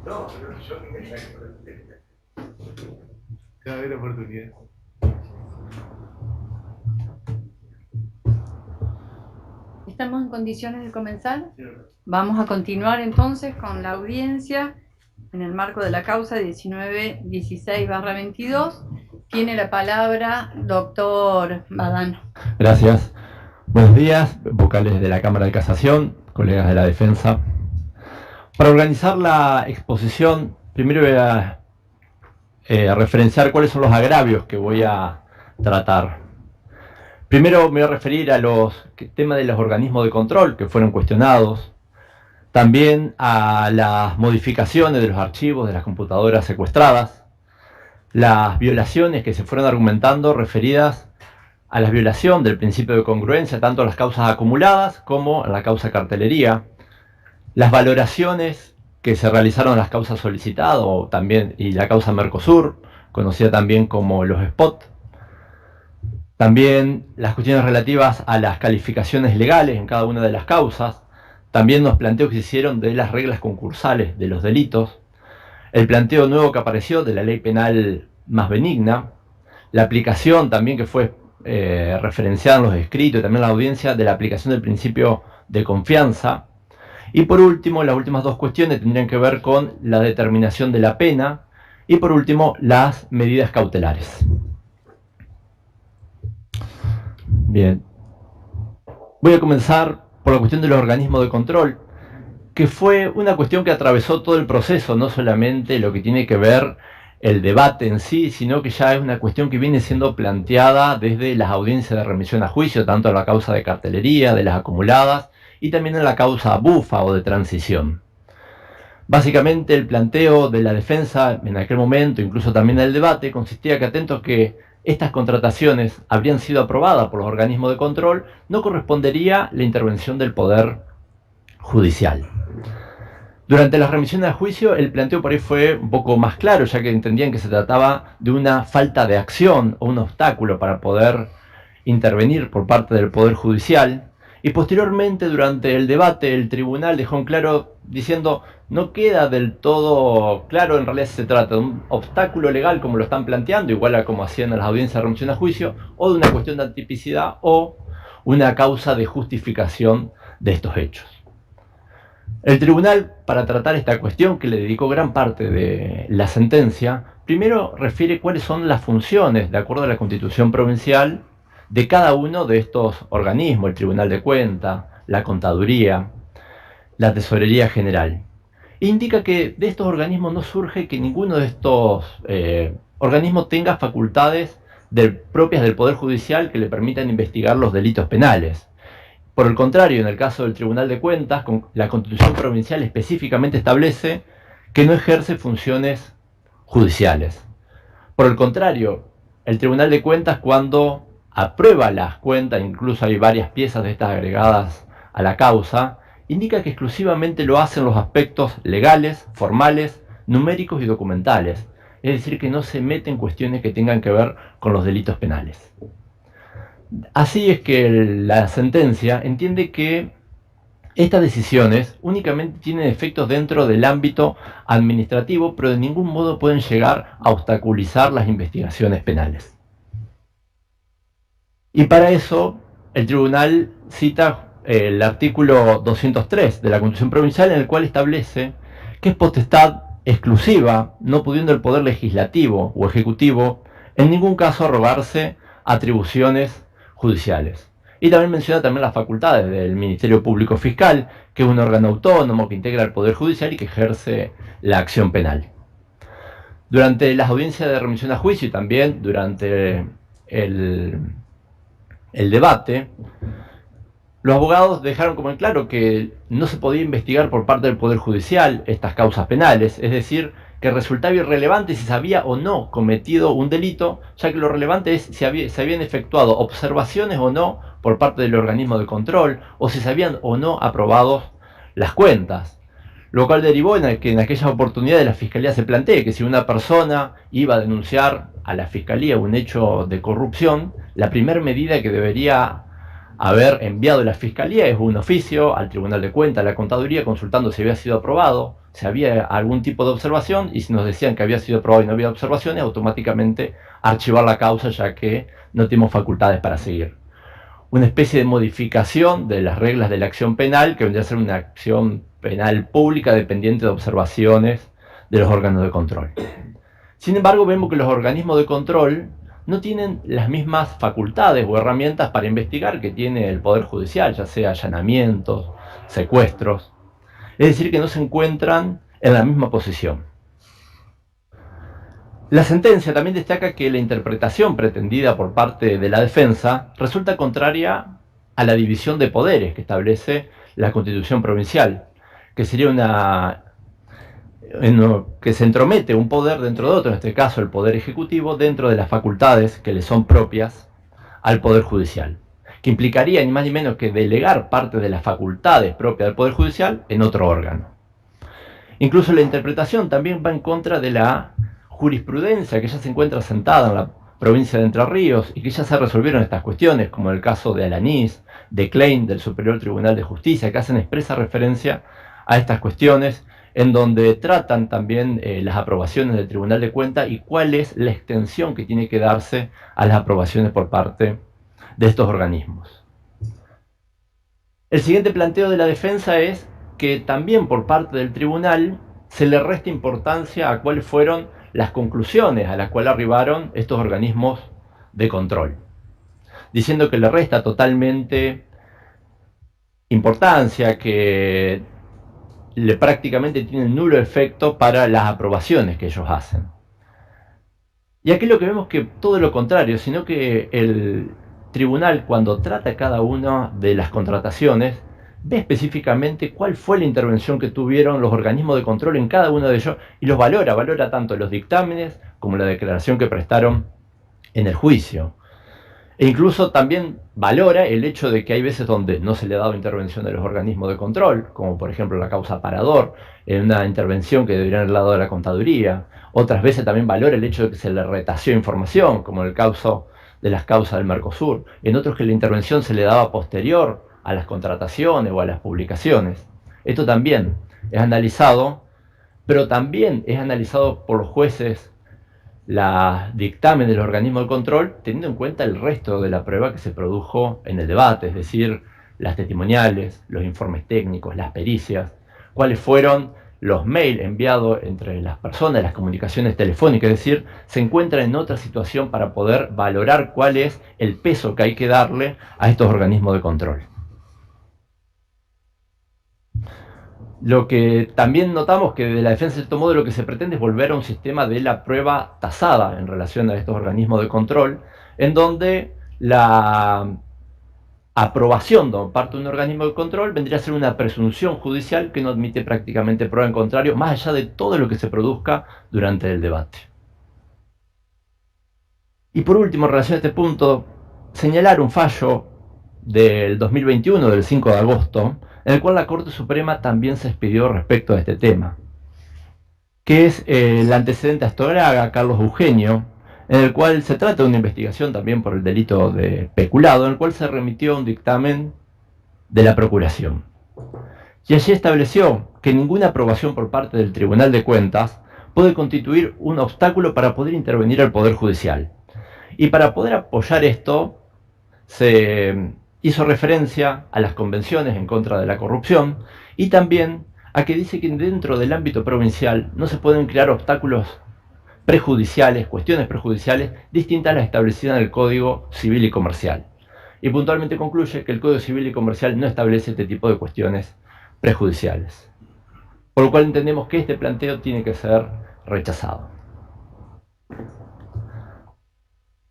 No, pero yo Cada vez la oportunidad. ¿Estamos en condiciones de comenzar? Vamos a continuar entonces con la audiencia en el marco de la causa 1916/22. Tiene la palabra doctor Badano. Gracias. Buenos días, vocales de la Cámara de Casación, colegas de la defensa. Para organizar la exposición, primero voy a referenciar cuáles son los agravios que voy a tratar. Primero me voy a referir a los temas de los organismos de control que fueron cuestionados, también a las modificaciones de los archivos de las computadoras secuestradas, las violaciones que se fueron argumentando referidas a la violación del principio de congruencia, tanto en las causas acumuladas como en la causa cartelería, las valoraciones que se realizaron en las causas solicitadas también, y la causa Mercosur, conocida también como los spot, también las cuestiones relativas a las calificaciones legales en cada una de las causas, también los planteos que se hicieron de las reglas concursales de los delitos, el planteo nuevo que apareció de la ley penal más benigna, la aplicación también que fue referenciada en los escritos y también en la audiencia de la aplicación del principio de confianza. Y por último, las últimas dos cuestiones tendrían que ver con la determinación de la pena y por último, las medidas cautelares. Bien. Voy a comenzar por la cuestión de los organismos de control, que fue una cuestión que atravesó todo el proceso, no solamente lo que tiene que ver el debate en sí, sino que ya es una cuestión que viene siendo planteada desde las audiencias de remisión a juicio, tanto en la causa de cartelería, de las acumuladas, y también en la causa bufa o de transición. Básicamente el planteo de la defensa en aquel momento, incluso también en el debate, consistía que atentos que estas contrataciones habrían sido aprobadas por los organismos de control, no correspondería la intervención del Poder Judicial. Durante las remisiones a juicio, el planteo por ahí fue un poco más claro, ya que entendían que se trataba de una falta de acción o un obstáculo para poder intervenir por parte del Poder Judicial. Y posteriormente, durante el debate, el tribunal dejó en claro diciendo no queda del todo claro en realidad si se trata de un obstáculo legal como lo están planteando, igual a como hacían en las audiencias de remisión a juicio, o de una cuestión de antipicidad o una causa de justificación de estos hechos. El tribunal, para tratar esta cuestión, que le dedicó gran parte de la sentencia, primero refiere cuáles son las funciones, de acuerdo a la Constitución provincial, de cada uno de estos organismos, el Tribunal de Cuentas, la Contaduría, la Tesorería General. Indica que de estos organismos no surge que ninguno de estos organismos tenga facultades propias del Poder Judicial que le permitan investigar los delitos penales. Por el contrario, en el caso del Tribunal de Cuentas, la Constitución provincial específicamente establece que no ejerce funciones judiciales. Por el contrario, el Tribunal de Cuentas, cuando aprueba las cuentas, incluso hay varias piezas de estas agregadas a la causa, indica que exclusivamente lo hacen los aspectos legales, formales, numéricos y documentales. Es decir, que no se mete en cuestiones que tengan que ver con los delitos penales. Así es que la sentencia entiende que estas decisiones únicamente tienen efectos dentro del ámbito administrativo, pero de ningún modo pueden llegar a obstaculizar las investigaciones penales. Y para eso, el tribunal cita el artículo 203 de la Constitución Provincial, en el cual establece que es potestad exclusiva, no pudiendo el Poder Legislativo o Ejecutivo en ningún caso arrogarse atribuciones judiciales. Y también menciona también las facultades del Ministerio Público Fiscal, que es un órgano autónomo que integra el Poder Judicial y que ejerce la acción penal. Durante las audiencias de remisión a juicio y también durante el debate, los abogados dejaron como en claro que no se podía investigar por parte del Poder Judicial estas causas penales, es decir, que resultaba irrelevante si se había o no cometido un delito, ya que lo relevante es si se habían efectuado observaciones o no por parte del organismo de control, o si se habían o no aprobado las cuentas. Lo cual derivó en que en aquellas oportunidades la Fiscalía se plantee que si una persona iba a denunciar a la Fiscalía un hecho de corrupción, la primera medida que debería haber enviado la Fiscalía es un oficio al Tribunal de Cuentas, a la Contaduría, consultando si había sido aprobado si había algún tipo de observación, y si nos decían que había sido probado y no había observaciones, automáticamente archivar la causa, ya que no tenemos facultades para seguir. Una especie de modificación de las reglas de la acción penal, que vendría a ser una acción penal pública dependiente de observaciones de los órganos de control. Sin embargo, vemos que los organismos de control no tienen las mismas facultades o herramientas para investigar que tiene el Poder Judicial, ya sea allanamientos, secuestros. Es decir, que no se encuentran en la misma posición. La sentencia también destaca que la interpretación pretendida por parte de la defensa resulta contraria a la división de poderes que establece la Constitución provincial, que sería que se entromete un poder dentro de otro, en este caso el Poder Ejecutivo, dentro de las facultades que le son propias al Poder Judicial, que implicaría ni más ni menos que delegar parte de las facultades propias del Poder Judicial en otro órgano. Incluso la interpretación también va en contra de la jurisprudencia que ya se encuentra sentada en la provincia de Entre Ríos y que ya se resolvieron estas cuestiones, como el caso de Alanís, de Klein, del Superior Tribunal de Justicia, que hacen expresa referencia a estas cuestiones, en donde tratan también las aprobaciones del Tribunal de Cuentas y cuál es la extensión que tiene que darse a las aprobaciones por parte de estos organismos. El siguiente planteo de la defensa es que también por parte del tribunal se le resta importancia a cuáles fueron las conclusiones a las cuales arribaron estos organismos de control, diciendo que le resta totalmente importancia, que prácticamente tienen nulo efecto para las aprobaciones que ellos hacen. Y aquí lo que vemos que todo lo contrario, sino que el tribunal, cuando trata cada una de las contrataciones, ve específicamente cuál fue la intervención que tuvieron los organismos de control en cada uno de ellos y los valora tanto los dictámenes como la declaración que prestaron en el juicio. E incluso también valora el hecho de que hay veces donde no se le ha dado intervención de los organismos de control, como por ejemplo la causa Parador, en una intervención que deberían haber dado de la contaduría. Otras veces también valora el hecho de que se le retació información, como en el caso de las causas del Mercosur. En otros que la intervención se le daba posterior a las contrataciones o a las publicaciones. Esto también es analizado, pero también es analizado por los jueces los dictámenes del organismo de control, teniendo en cuenta el resto de la prueba que se produjo en el debate, es decir, las testimoniales, los informes técnicos, las pericias, cuáles fueron los mails enviados entre las personas, las comunicaciones telefónicas, es decir, se encuentra en otra situación para poder valorar cuál es el peso que hay que darle a estos organismos de control. Lo que también notamos que de la defensa de cierto modo lo que se pretende es volver a un sistema de la prueba tasada en relación a estos organismos de control, en donde la aprobación de parte de un organismo de control vendría a ser una presunción judicial que no admite prácticamente prueba en contrario, más allá de todo lo que se produzca durante el debate. Y por último, en relación a este punto, señalar un fallo del 2021, del 5 de agosto, en el cual la Corte Suprema también se expidió respecto a este tema, que es el antecedente Astoraga, Carlos Eugenio, en el cual se trata de una investigación también por el delito de peculado, en el cual se remitió un dictamen de la Procuración. Y allí estableció que ninguna aprobación por parte del Tribunal de Cuentas puede constituir un obstáculo para poder intervenir al Poder Judicial. Y para poder apoyar esto, se hizo referencia a las convenciones en contra de la corrupción y también a que dice que dentro del ámbito provincial no se pueden crear obstáculos prejudiciales, cuestiones prejudiciales distintas a las establecidas en el Código Civil y Comercial. Y puntualmente concluye que el Código Civil y Comercial no establece este tipo de cuestiones prejudiciales. Por lo cual entendemos que este planteo tiene que ser rechazado.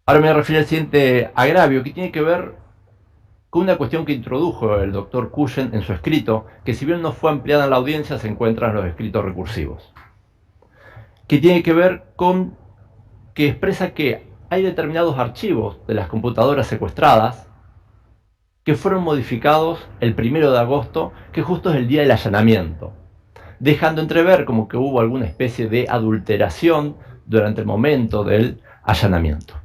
Ahora me refiero al siguiente agravio, que tiene que ver con una cuestión que introdujo el doctor Cushen en su escrito, que si bien no fue ampliada en la audiencia, se encuentra en los escritos recursivos, que tiene que ver con que expresa que hay determinados archivos de las computadoras secuestradas que fueron modificados el 1 de agosto, que justo es el día del allanamiento, dejando entrever como que hubo alguna especie de adulteración durante el momento del allanamiento.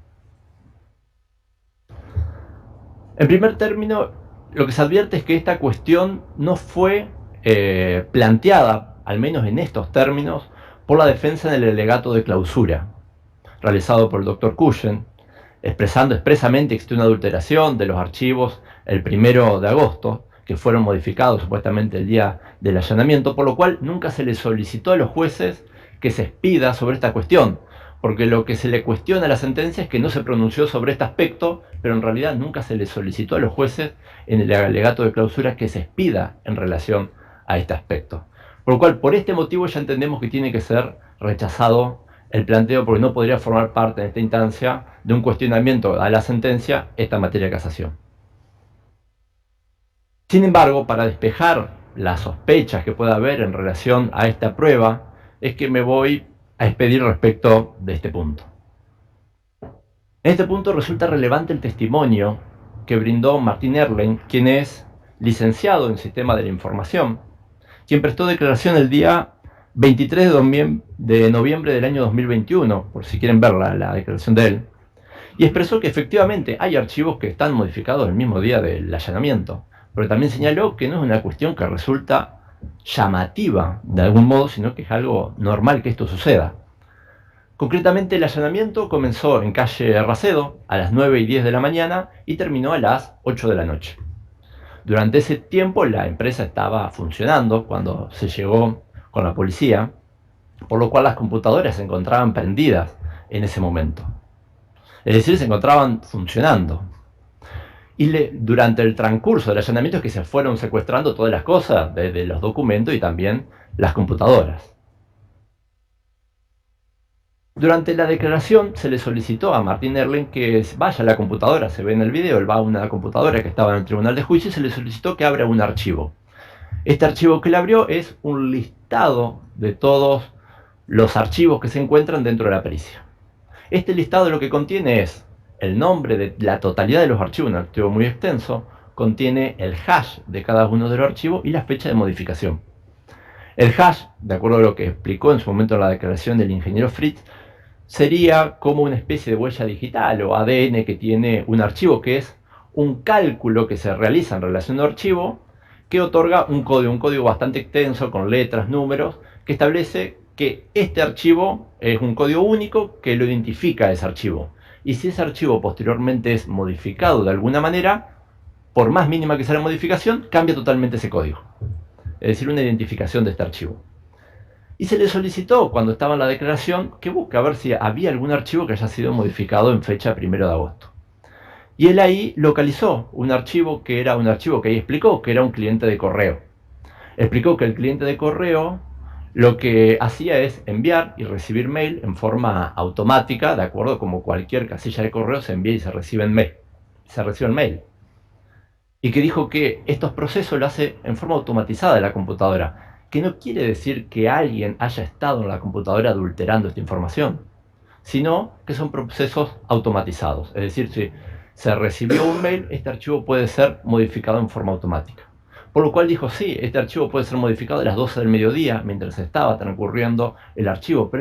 En primer término, lo que se advierte es que esta cuestión no fue planteada al menos en estos términos, por la defensa en el alegato de clausura, realizado por el Dr. Cushen, expresando expresamente que existe una adulteración de los archivos el 1 de agosto, que fueron modificados supuestamente el día del allanamiento, por lo cual nunca se les solicitó a los jueces que se expida sobre esta cuestión, porque lo que se le cuestiona a la sentencia es que no se pronunció sobre este aspecto, pero en realidad nunca se les solicitó a los jueces en el alegato de clausura que se expida en relación a este aspecto. Por lo cual, por este motivo ya entendemos que tiene que ser rechazado el planteo, porque no podría formar parte en esta instancia de un cuestionamiento a la sentencia esta materia de casación. Sin embargo, para despejar las sospechas que pueda haber en relación a esta prueba, es que me voy a expedir respecto de este punto. En este punto resulta relevante el testimonio que brindó Martín Erlen, quien es licenciado en Sistema de la Información, quien prestó declaración el día 23 de noviembre del año 2021, por si quieren ver la declaración de él, y expresó que efectivamente hay archivos que están modificados el mismo día del allanamiento, pero también señaló que no es una cuestión que resulta llamativa de algún modo, sino que es algo normal que esto suceda. Concretamente, el allanamiento comenzó en calle Racedo a las 9:10 de la mañana y terminó a las 8 de la noche. Durante ese tiempo la empresa estaba funcionando cuando se llegó con la policía, por lo cual las computadoras se encontraban prendidas en ese momento. Es decir, se encontraban funcionando. Y durante el transcurso del allanamiento es que se fueron secuestrando todas las cosas, desde los documentos y también las computadoras. Durante la declaración se le solicitó a Martín Erlen que vaya a la computadora, se ve en el video, él va a una computadora que estaba en el tribunal de juicio y se le solicitó que abra un archivo. Este archivo que él abrió es un listado de todos los archivos que se encuentran dentro de la pericia. Este listado lo que contiene es el nombre de la totalidad de los archivos, un archivo muy extenso, contiene el hash de cada uno de los archivos y la fecha de modificación. El hash, de acuerdo a lo que explicó en su momento en la declaración del ingeniero Fritz, sería como una especie de huella digital o ADN que tiene un archivo, que es un cálculo que se realiza en relación a un archivo que otorga un código bastante extenso con letras, números, que establece que este archivo es un código único que lo identifica a ese archivo. Y si ese archivo posteriormente es modificado de alguna manera, por más mínima que sea la modificación, cambia totalmente ese código. Es decir, una identificación de este archivo. Y se le solicitó, cuando estaba en la declaración, que busque a ver si había algún archivo que haya sido modificado en fecha 1 de agosto. Y él ahí localizó un archivo que era un archivo que ahí explicó que era un cliente de correo. Explicó que el cliente de correo lo que hacía es enviar y recibir mail en forma automática, de acuerdo como cualquier casilla de correo se envía y se recibe en mail. Y que dijo que estos procesos lo hace en forma automatizada de la computadora, que no quiere decir que alguien haya estado en la computadora adulterando esta información, sino que son procesos automatizados. Es decir, si se recibió un mail, este archivo puede ser modificado en forma automática. Por lo cual dijo, sí, este archivo puede ser modificado a las 12 del mediodía, mientras estaba transcurriendo el archivo,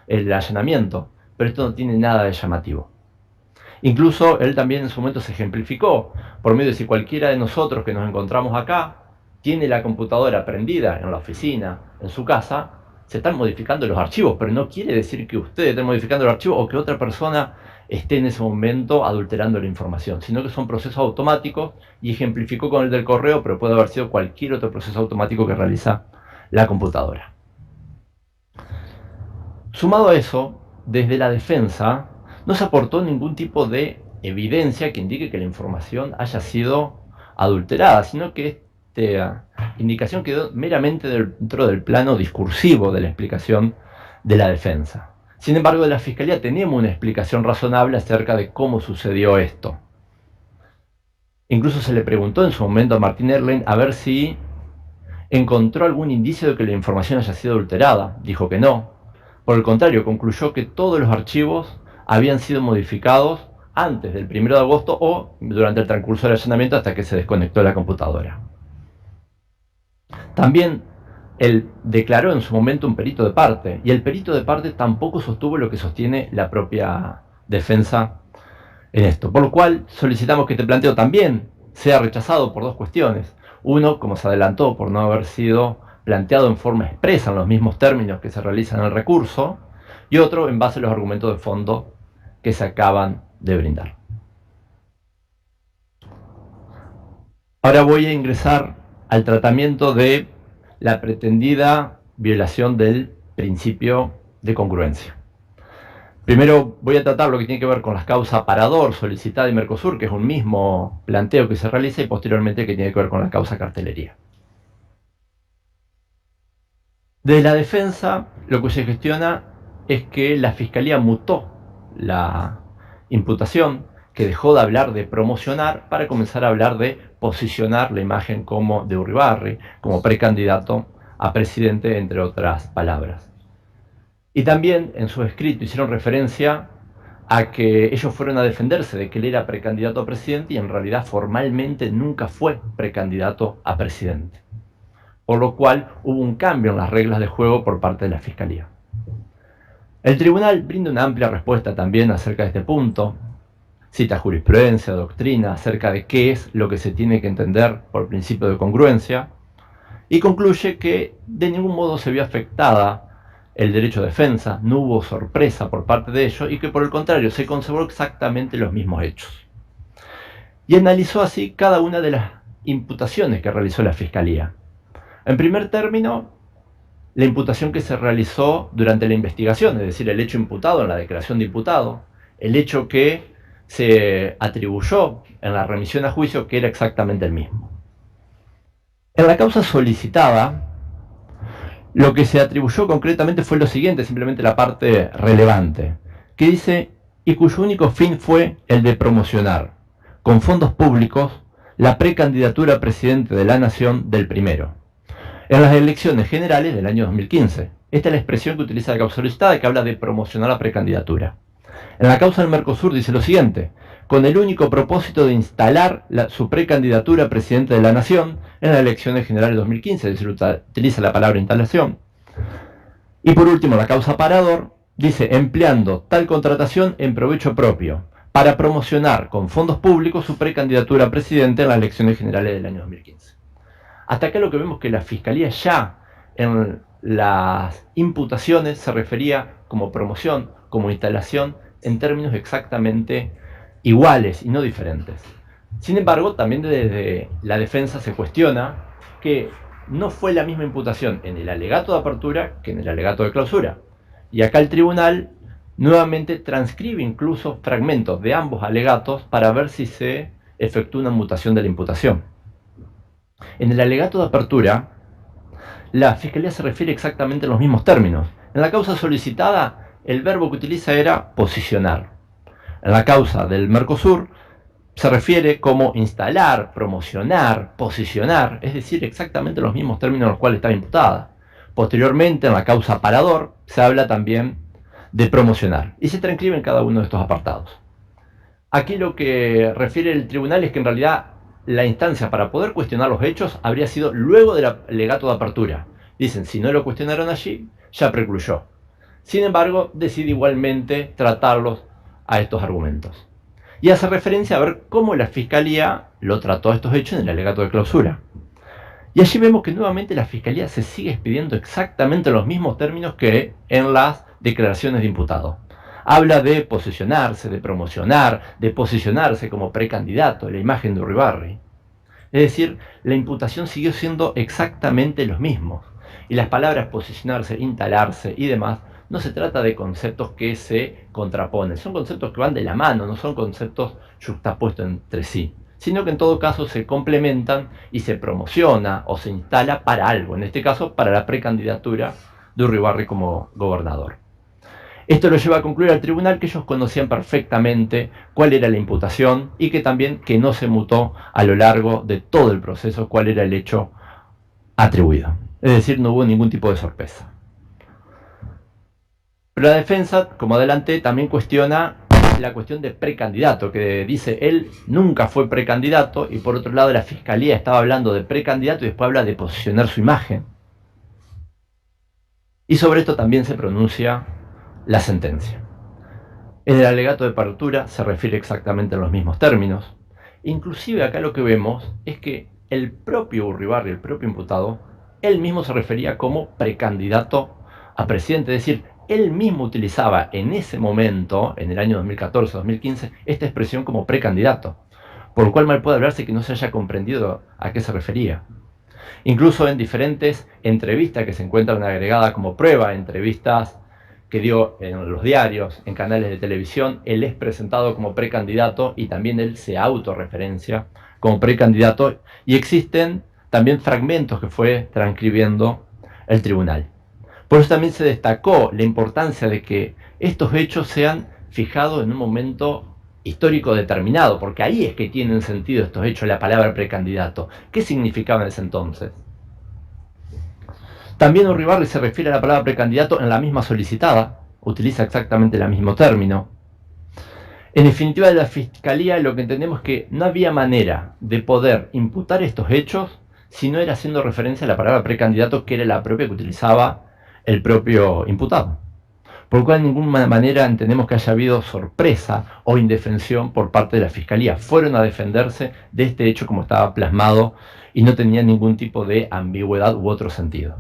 el allanamiento, pero esto no tiene nada de llamativo. Incluso él también en su momento se ejemplificó, por medio de si cualquiera de nosotros que nos encontramos acá, tiene la computadora prendida en la oficina, en su casa, se están modificando los archivos, pero no quiere decir que ustedes estén modificando el archivo o que otra persona esté en ese momento adulterando la información, sino que son procesos automáticos, y ejemplificó con el del correo, pero puede haber sido cualquier otro proceso automático que realiza la computadora. Sumado a eso, desde la defensa no se aportó ningún tipo de evidencia que indique que la información haya sido adulterada, sino que esta indicación quedó meramente dentro del plano discursivo de la explicación de la defensa. Sin embargo, de la Fiscalía tenemos una explicación razonable acerca de cómo sucedió esto. Incluso se le preguntó en su momento a Martín Erlen a ver si encontró algún indicio de que la información haya sido adulterada. Dijo que no. Por el contrario, concluyó que todos los archivos habían sido modificados antes del 1 de agosto o durante el transcurso del allanamiento hasta que se desconectó la computadora. También él declaró en su momento un perito de parte, y el perito de parte tampoco sostuvo lo que sostiene la propia defensa en esto. Por lo cual solicitamos que este planteo también sea rechazado por dos cuestiones. Uno, como se adelantó, por no haber sido planteado en forma expresa en los mismos términos que se realizan en el recurso, y otro en base a los argumentos de fondo que se acaban de brindar. Ahora voy a ingresar al tratamiento de la pretendida violación del principio de congruencia. Primero voy a tratar lo que tiene que ver con las causas parador, solicitada y Mercosur, que es un mismo planteo que se realiza, y posteriormente que tiene que ver con la causa cartelería. Desde la defensa, lo que se gestiona es que la Fiscalía mutó la imputación, que dejó de hablar de promocionar para comenzar a hablar de posicionar la imagen como de Uribarri, como precandidato a presidente, entre otras palabras. Y también en su escrito hicieron referencia a que ellos fueron a defenderse de que él era precandidato a presidente y en realidad formalmente nunca fue precandidato a presidente. Por lo cual hubo un cambio en las reglas de juego por parte de la Fiscalía. El tribunal brinda una amplia respuesta también acerca de este punto, cita jurisprudencia, doctrina, acerca de qué es lo que se tiene que entender por principio de congruencia, y concluye que de ningún modo se vio afectada el derecho de defensa, no hubo sorpresa por parte de ellos, y que por el contrario se conservó exactamente los mismos hechos. Y analizó así cada una de las imputaciones que realizó la Fiscalía. En primer término, la imputación que se realizó durante la investigación, es decir, el hecho imputado en la declaración de imputado, el hecho que se atribuyó en la remisión a juicio, que era exactamente el mismo. En la causa solicitada, lo que se atribuyó concretamente fue lo siguiente, simplemente la parte relevante, que dice, y cuyo único fin fue el de promocionar, con fondos públicos, la precandidatura a presidente de la Nación del primero, en las elecciones generales del año 2015. Esta es la expresión que utiliza la causa solicitada, que habla de promocionar la precandidatura. En la causa del Mercosur dice lo siguiente, con el único propósito de instalar su precandidatura a presidente de la Nación en las elecciones generales de 2015, es decir, utiliza la palabra instalación. Y por último, la causa parador dice, empleando tal contratación en provecho propio, para promocionar con fondos públicos su precandidatura a presidente en las elecciones generales del año 2015. Hasta acá lo que vemos que la Fiscalía ya en las imputaciones se refería como promoción, como instalación, en términos exactamente iguales y no diferentes. Sin embargo, también desde la defensa se cuestiona que no fue la misma imputación en el alegato de apertura que en el alegato de clausura. Y acá el tribunal nuevamente transcribe incluso fragmentos de ambos alegatos para ver si se efectúa una mutación de la imputación. En el alegato de apertura, la Fiscalía se refiere exactamente a los mismos términos. En la causa solicitada, el verbo que utiliza era posicionar. En la causa del Mercosur, se refiere como instalar, promocionar, posicionar, es decir, exactamente los mismos términos en los cuales estaba imputada. Posteriormente, en la causa parador, se habla también de promocionar, y se transcribe en cada uno de estos apartados. Aquí lo que refiere el tribunal es que en realidad la instancia para poder cuestionar los hechos habría sido luego del alegato de apertura. Dicen, si no lo cuestionaron allí, ya precluyó. Sin embargo, decide igualmente tratarlos a estos argumentos. Y hace referencia a ver cómo la Fiscalía lo trató a estos hechos en el alegato de clausura. Y allí vemos que nuevamente la Fiscalía se sigue expidiendo exactamente los mismos términos que en las declaraciones de imputado. Habla de posicionarse, de promocionar, de posicionarse como precandidato, la imagen de Uribarri. Es decir, la imputación siguió siendo exactamente los mismos. Y las palabras posicionarse, instalarse y demás, no se trata de conceptos que se contraponen. Son conceptos que van de la mano, no son conceptos yuxtapuestos entre sí. Sino que en todo caso se complementan y se promociona o se instala para algo. En este caso, para la precandidatura de Uribarri como gobernador. Esto lo lleva a concluir al tribunal que ellos conocían perfectamente cuál era la imputación y que también que no se mutó a lo largo de todo el proceso cuál era el hecho atribuido. Es decir, no hubo ningún tipo de sorpresa. Pero la defensa, como adelanté, también cuestiona la cuestión de precandidato, que dice él nunca fue precandidato, y por otro lado la Fiscalía estaba hablando de precandidato y después habla de posicionar su imagen. Y sobre esto también se pronuncia la sentencia. En el alegato de apertura se refiere exactamente a los mismos términos. Inclusive acá lo que vemos es que el propio Uribarri, el propio imputado, él mismo se refería como precandidato a presidente, es decir, él mismo utilizaba en ese momento, en el año 2014-2015, esta expresión como precandidato, por lo cual mal puede hablarse que no se haya comprendido a qué se refería. Incluso en diferentes entrevistas que se encuentran agregadas como prueba, entrevistas que dio en los diarios, en canales de televisión, él es presentado como precandidato y también él se autorreferencia como precandidato, y existen también fragmentos que fue transcribiendo el tribunal. Por eso también se destacó la importancia de que estos hechos sean fijados en un momento histórico determinado, porque ahí es que tienen sentido estos hechos, la palabra precandidato. ¿Qué significaba en ese entonces? También Uribarri se refiere a la palabra precandidato en la misma solicitada, utiliza exactamente el mismo término. En definitiva, de la Fiscalía lo que entendemos es que no había manera de poder imputar estos hechos si no era haciendo referencia a la palabra precandidato, que era la propia que utilizaba el propio imputado. Por lo cual, de ninguna manera entendemos que haya habido sorpresa o indefensión por parte de la Fiscalía. Fueron a defenderse de este hecho como estaba plasmado y no tenía ningún tipo de ambigüedad u otro sentido.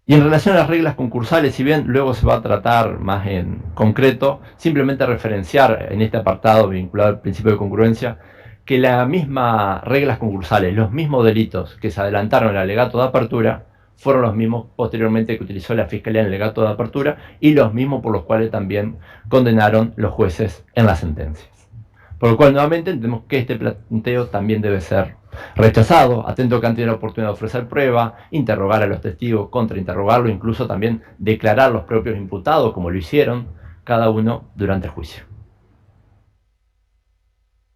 Y en relación a las reglas concursales, si bien luego se va a tratar más en concreto, simplemente referenciar en este apartado vinculado al principio de congruencia, que las mismas reglas concursales, los mismos delitos que se adelantaron en el alegato de apertura, fueron los mismos posteriormente que utilizó la Fiscalía en el alegato de apertura y los mismos por los cuales también condenaron los jueces en las sentencias. Por lo cual, nuevamente, entendemos que este planteo también debe ser rechazado, atento que han tenido la oportunidad de ofrecer prueba, interrogar a los testigos, contrainterrogarlo, incluso también declarar los propios imputados, como lo hicieron cada uno durante el juicio.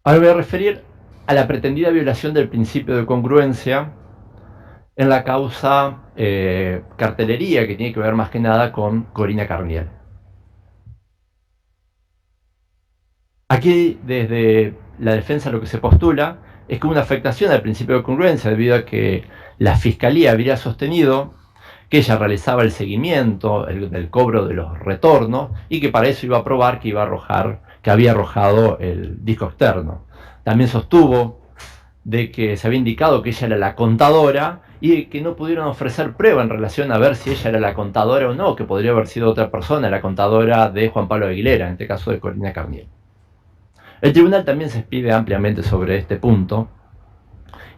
Ahora me voy a referir a la pretendida violación del principio de congruencia en la causa cartelería, que tiene que ver más que nada con Corina Carniel. Aquí, desde la defensa, lo que se postula es que una afectación al principio de congruencia, debido a que la Fiscalía habría sostenido que ella realizaba el seguimiento del cobro de los retornos y que para eso iba a probar que iba a arrojar, que había arrojado el disco externo. También sostuvo de que se había indicado que ella era la contadora y que no pudieron ofrecer prueba en relación a ver si ella era la contadora o no, que podría haber sido otra persona, la contadora de Juan Pablo Aguilera, en este caso de Corina Carniel. El tribunal también se expide ampliamente sobre este punto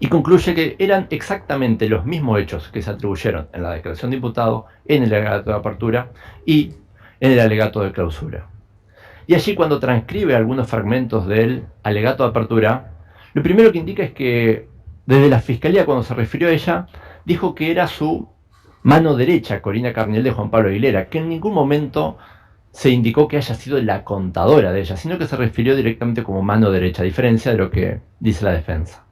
y concluye que eran exactamente los mismos hechos que se atribuyeron en la declaración de imputado, en el alegato de apertura y en el alegato de clausura. Y allí, cuando transcribe algunos fragmentos del alegato de apertura, lo primero que indica es que desde la Fiscalía, cuando se refirió a ella, dijo que era su mano derecha, Corina Carniel, de Juan Pablo Aguilera, que en ningún momento se indicó que haya sido la contadora de ella, sino que se refirió directamente como mano derecha, a diferencia de lo que dice la defensa.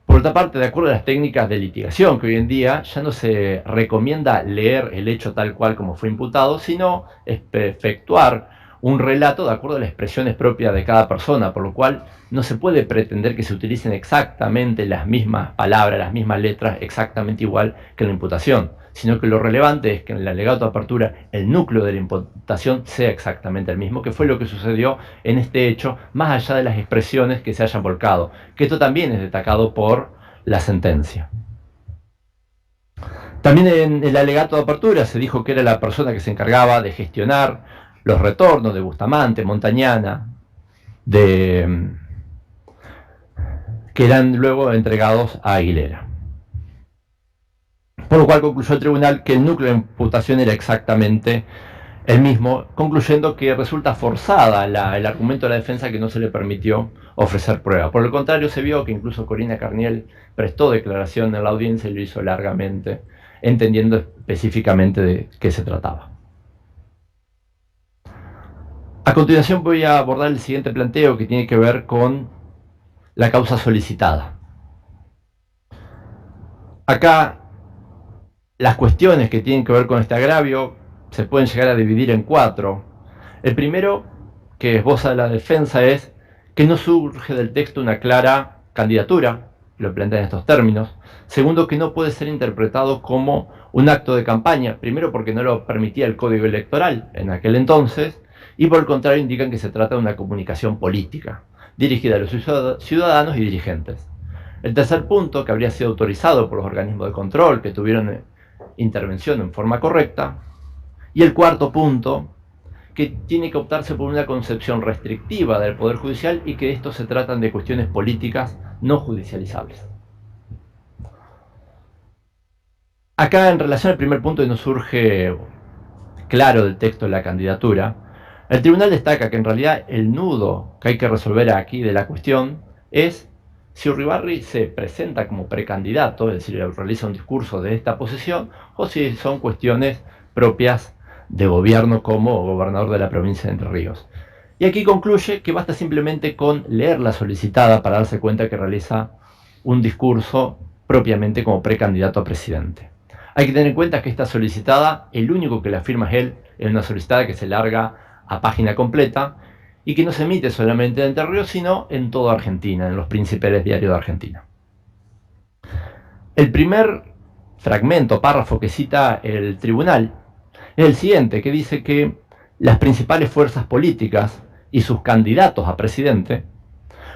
Por otra parte, de acuerdo a las técnicas de litigación, que hoy en día ya no se recomienda leer el hecho tal cual como fue imputado, sino efectuar un relato de acuerdo a las expresiones propias de cada persona, por lo cual no se puede pretender que se utilicen exactamente las mismas palabras, las mismas letras, exactamente igual que en la imputación, sino que lo relevante es que en el alegato de apertura el núcleo de la imputación sea exactamente el mismo, que fue lo que sucedió en este hecho, más allá de las expresiones que se hayan volcado, que esto también es destacado por la sentencia. También en el alegato de apertura se dijo que era la persona que se encargaba de gestionar los retornos de Bustamante, Montañana, que eran luego entregados a Aguilera. Por lo cual concluyó el tribunal que el núcleo de imputación era exactamente el mismo, concluyendo que resulta forzada el argumento de la defensa, que no se le permitió ofrecer prueba. Por el contrario, se vio que incluso Corina Carniel prestó declaración en la audiencia y lo hizo largamente, entendiendo específicamente de qué se trataba. A continuación voy a abordar el siguiente planteo, que tiene que ver con la causa solicitada. Acá las cuestiones que tienen que ver con este agravio se pueden llegar a dividir en cuatro. El primero, que esboza la defensa, es que no surge del texto una clara candidatura, lo plantea en estos términos. Segundo, que no puede ser interpretado como un acto de campaña, primero porque no lo permitía el Código Electoral en aquel entonces, y por el contrario indican que se trata de una comunicación política, dirigida a los ciudadanos y dirigentes. El tercer punto, que habría sido autorizado por los organismos de control que tuvieron intervención en forma correcta. Y el cuarto punto, que tiene que optarse por una concepción restrictiva del Poder Judicial y que estos se tratan de cuestiones políticas no judicializables. Acá, en relación al primer punto, y nos surge claro del texto de la candidatura, el tribunal destaca que en realidad el nudo que hay que resolver aquí de la cuestión es si Uribarri se presenta como precandidato, es decir, realiza un discurso de esta posición, o si son cuestiones propias de gobierno como gobernador de la provincia de Entre Ríos. Y aquí concluye que basta simplemente con leer la solicitada para darse cuenta que realiza un discurso propiamente como precandidato a presidente. Hay que tener en cuenta que esta solicitada, el único que la firma es él, es una solicitada que se larga a página completa y que no se emite solamente en Entre Ríos, sino en toda Argentina, en los principales diarios de Argentina. El primer fragmento, párrafo que cita el tribunal, es el siguiente, que dice que las principales fuerzas políticas y sus candidatos a presidente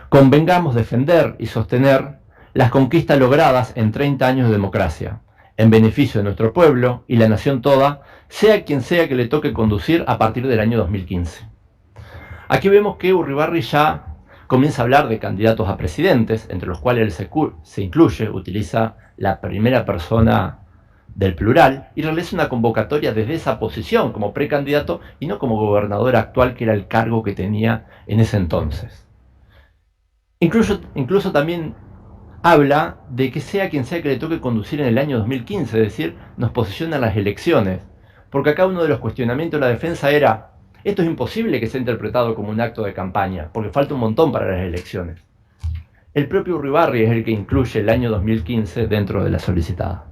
convengamos defender y sostener las conquistas logradas en 30 años de democracia, en beneficio de nuestro pueblo y la nación toda, sea quien sea que le toque conducir a partir del año 2015. Aquí vemos que Uribarri ya comienza a hablar de candidatos a presidentes, entre los cuales él se incluye, utiliza la primera persona del plural y realiza una convocatoria desde esa posición como precandidato y no como gobernador actual, que era el cargo que tenía en ese entonces. Incluso también habla de que sea quien sea que le toque conducir en el año 2015, es decir, nos posiciona en las elecciones, porque acá uno de los cuestionamientos de la defensa era: esto es imposible que sea interpretado como un acto de campaña, porque falta un montón para las elecciones. El propio Uribarri es el que incluye el año 2015 dentro de la solicitada.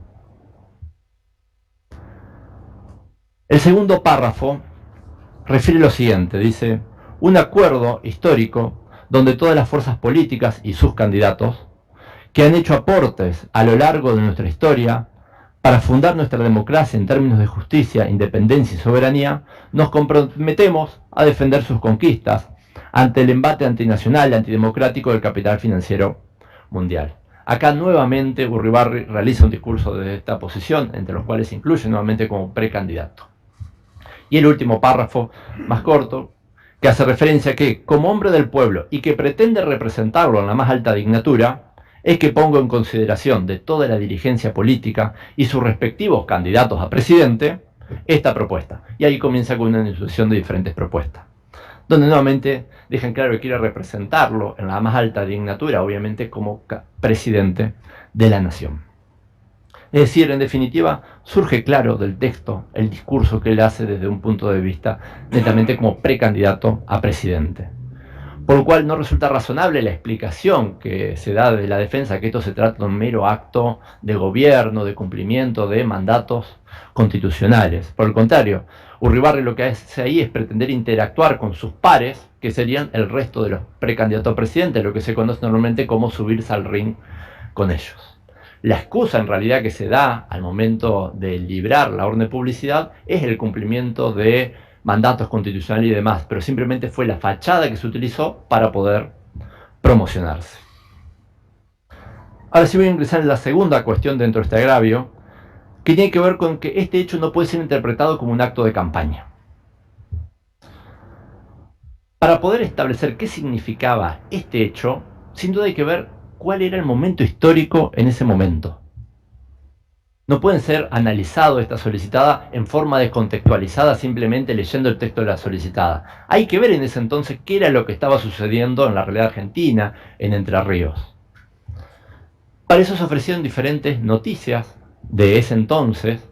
El segundo párrafo refiere lo siguiente, dice: un acuerdo histórico donde todas las fuerzas políticas y sus candidatos que han hecho aportes a lo largo de nuestra historia para fundar nuestra democracia en términos de justicia, independencia y soberanía, nos comprometemos a defender sus conquistas ante el embate antinacional y antidemocrático del capital financiero mundial. Acá nuevamente Uribarri realiza un discurso de esta posición, entre los cuales se incluye nuevamente como precandidato. Y el último párrafo, más corto, que hace referencia a que, como hombre del pueblo y que pretende representarlo en la más alta dignatura, es que pongo en consideración de toda la dirigencia política y sus respectivos candidatos a presidente esta propuesta. Y ahí comienza con una enunciación de diferentes propuestas, donde nuevamente dejan claro que quiere representarlo en la más alta dignatura, obviamente como presidente de la nación. Es decir, en definitiva, surge claro del texto el discurso que él hace desde un punto de vista netamente como precandidato a presidente. Por lo cual no resulta razonable la explicación que se da de la defensa, que esto se trata de un mero acto de gobierno, de cumplimiento de mandatos constitucionales. Por el contrario, Uribarri lo que hace ahí es pretender interactuar con sus pares, que serían el resto de los precandidatos a presidente, lo que se conoce normalmente como subirse al ring con ellos. La excusa en realidad que se da al momento de librar la orden de publicidad es el cumplimiento de mandatos constitucionales y demás, pero simplemente fue la fachada que se utilizó para poder promocionarse. Ahora sí voy a ingresar en la segunda cuestión dentro de este agravio, que tiene que ver con que este hecho no puede ser interpretado como un acto de campaña. Para poder establecer qué significaba este hecho, sin duda hay que ver cuál era el momento histórico en ese momento. No pueden ser analizados esta solicitada en forma descontextualizada simplemente leyendo el texto de la solicitada. Hay que ver en ese entonces qué era lo que estaba sucediendo en la realidad argentina, en Entre Ríos. Para eso se ofrecieron diferentes noticias de ese entonces,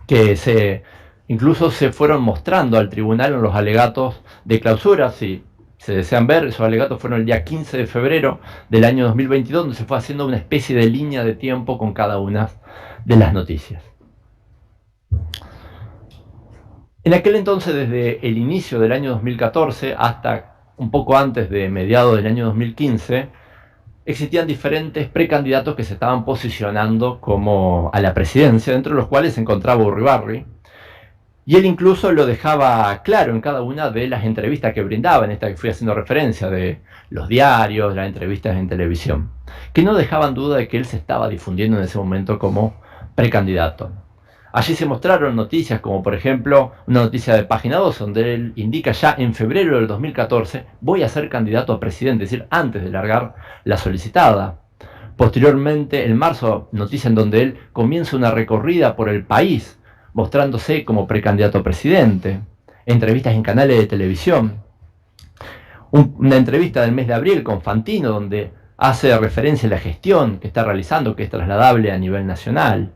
que incluso se fueron mostrando al tribunal en los alegatos de clausura. Si se desean ver, esos alegatos fueron el día 15 de febrero del año 2022, donde se fue haciendo una especie de línea de tiempo con cada una de las noticias. En aquel entonces, desde el inicio del año 2014 hasta un poco antes de mediados del año 2015, existían diferentes precandidatos que se estaban posicionando como a la presidencia, dentro de los cuales se encontraba Uribarri, Y él incluso lo dejaba claro en cada una de las entrevistas que brindaba, en esta que fui haciendo referencia, de los diarios, las entrevistas en televisión, que no dejaban duda de que él se estaba difundiendo en ese momento como precandidato. Allí se mostraron noticias como, por ejemplo, una noticia de Página 2, donde él indica ya en febrero del 2014, voy a ser candidato a presidente, es decir, antes de largar la solicitada. Posteriormente, en marzo, noticia en donde él comienza una recorrida por el país, mostrándose como precandidato a presidente, entrevistas en canales de televisión, una entrevista del mes de abril con Fantino, donde hace referencia a la gestión que está realizando, que es trasladable a nivel nacional.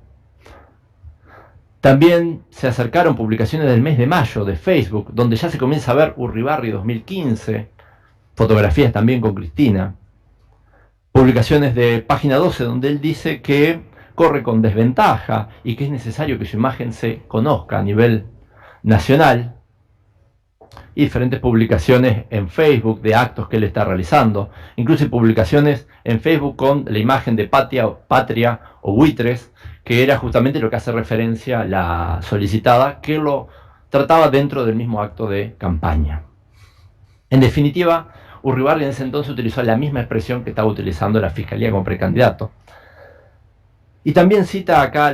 También se acercaron publicaciones del mes de mayo de Facebook, donde ya se comienza a ver Urribarri 2015, fotografías también con Cristina. Publicaciones de Página 12, donde él dice que corre con desventaja y que es necesario que su imagen se conozca a nivel nacional. Y diferentes publicaciones en Facebook de actos que él está realizando. Incluso publicaciones en Facebook con la imagen de Patria o Buitres, que era justamente lo que hace referencia a la solicitada, que lo trataba dentro del mismo acto de campaña. En definitiva, Urribarri en ese entonces utilizó la misma expresión que estaba utilizando la Fiscalía como precandidato. Y también cita acá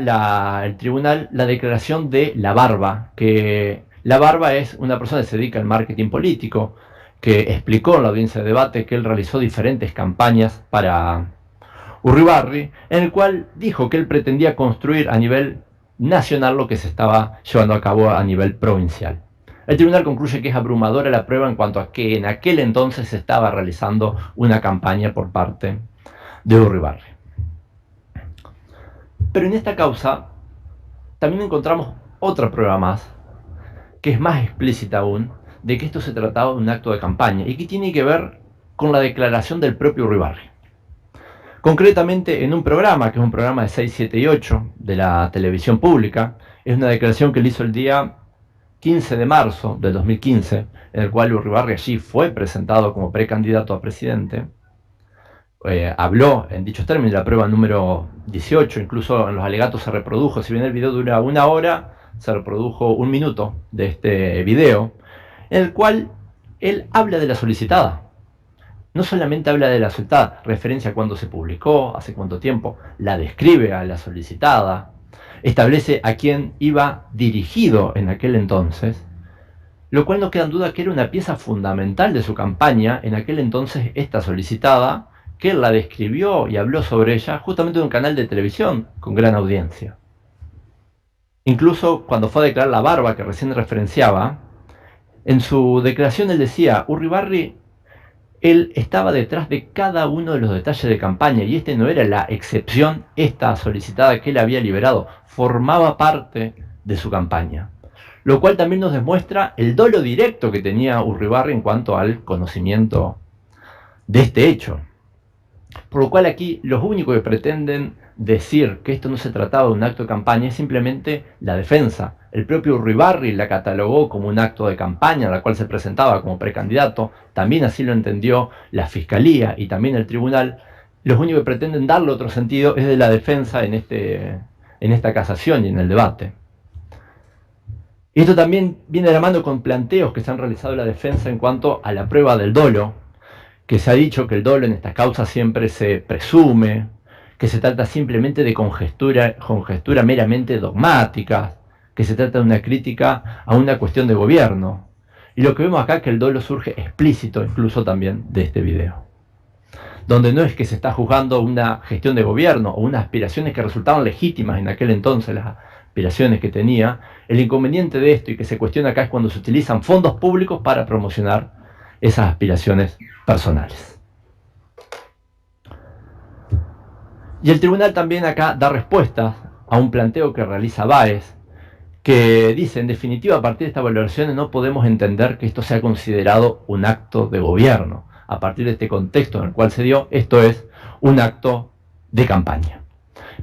el tribunal la declaración de La Barba, que La Barba es una persona que se dedica al marketing político, que explicó en la audiencia de debate que él realizó diferentes campañas para Urribarri, en el cual dijo que él pretendía construir a nivel nacional lo que se estaba llevando a cabo a nivel provincial. El tribunal concluye que es abrumadora la prueba en cuanto a que en aquel entonces se estaba realizando una campaña por parte de Urribarri. Pero en esta causa también encontramos otra prueba más, que es más explícita aún, de que esto se trataba de un acto de campaña y que tiene que ver con la declaración del propio Urribarri. Concretamente en un programa, que es un programa de 6, 7 y 8 de la televisión pública, es una declaración que él hizo el día 15 de marzo del 2015, en el cual Urribarri allí fue presentado como precandidato a presidente. Habló en dichos términos, la prueba número 18, incluso en los alegatos se reprodujo, si bien el video dura 1 hora, se reprodujo 1 minuto de este video, en el cual él habla de la solicitada. No solamente habla de la solicitada, referencia a cuándo se publicó, hace cuánto tiempo, la describe a la solicitada, establece a quién iba dirigido en aquel entonces, lo cual no queda en duda que era una pieza fundamental de su campaña en aquel entonces esta solicitada, que él la describió y habló sobre ella justamente en un canal de televisión con gran audiencia. Incluso cuando fue a declarar La Barba, que recién referenciaba, en su declaración él decía, Urribarri, él estaba detrás de cada uno de los detalles de campaña y este no era la excepción, esta solicitada que él había liberado, formaba parte de su campaña. Lo cual también nos demuestra el dolo directo que tenía Urribarri en cuanto al conocimiento de este hecho. Por lo cual aquí los únicos que pretenden decir que esto no se trataba de un acto de campaña es simplemente la defensa. El propio Urribarri la catalogó como un acto de campaña, a la cual se presentaba como precandidato, también así lo entendió la Fiscalía y también el Tribunal. Los únicos que pretenden darle otro sentido es de la defensa en esta casación y en el debate. Y esto también viene de la mano con planteos que se han realizado en la defensa en cuanto a la prueba del dolo, que se ha dicho que el dolo en estas causas siempre se presume, que se trata simplemente de conjetura meramente dogmática, que se trata de una crítica a una cuestión de gobierno. Y lo que vemos acá es que el dolo surge explícito incluso también de este video, donde no es que se está juzgando una gestión de gobierno o unas aspiraciones que resultaban legítimas en aquel entonces, las aspiraciones que tenía. El inconveniente de esto y que se cuestiona acá es cuando se utilizan fondos públicos para promocionar esas aspiraciones personales. Y el tribunal también acá da respuesta a un planteo que realiza Báez, que dice, en definitiva, a partir de estas valoraciones no podemos entender que esto sea considerado un acto de gobierno. A partir de este contexto en el cual se dio, esto es un acto de campaña.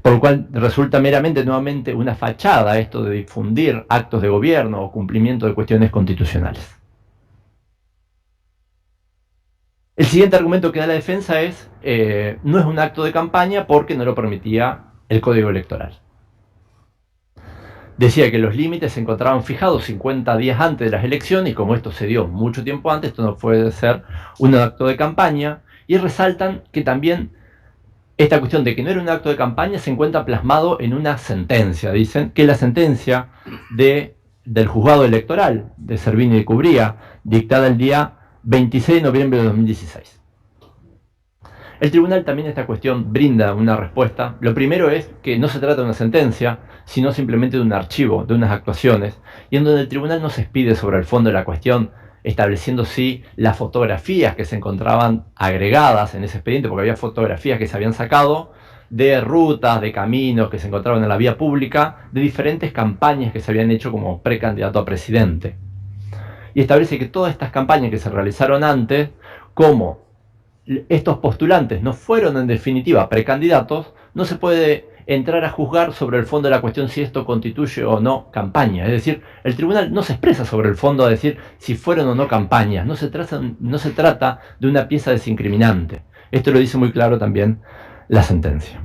Por lo cual resulta meramente nuevamente una fachada esto de difundir actos de gobierno o cumplimiento de cuestiones constitucionales. El siguiente argumento que da la defensa es, no es un acto de campaña porque no lo permitía el Código Electoral. decía que los límites se encontraban fijados 50 días antes de las elecciones, y como esto se dio mucho tiempo antes, esto no puede ser un acto de campaña, y resaltan que también esta cuestión de que no era un acto de campaña se encuentra plasmado en una sentencia. Dicen que la sentencia del juzgado electoral de Cervini y Cubría, dictada el día 26 de noviembre de 2016. El tribunal también a esta cuestión brinda una respuesta. Lo primero es que no se trata de una sentencia, sino simplemente de un archivo, de unas actuaciones, y en donde el tribunal no se expide sobre el fondo de la cuestión, estableciendo sí las fotografías que se encontraban agregadas en ese expediente, porque había fotografías que se habían sacado de rutas, de caminos que se encontraban en la vía pública, de diferentes campañas que se habían hecho como precandidato a presidente. Y establece que todas estas campañas que se realizaron antes, como estos postulantes no fueron en definitiva precandidatos, no se puede entrar a juzgar sobre el fondo de la cuestión si esto constituye o no campaña. Es decir, el tribunal no se expresa sobre el fondo a decir si fueron o no campañas. No se trata de una pieza desincriminante. Esto lo dice muy claro también la sentencia.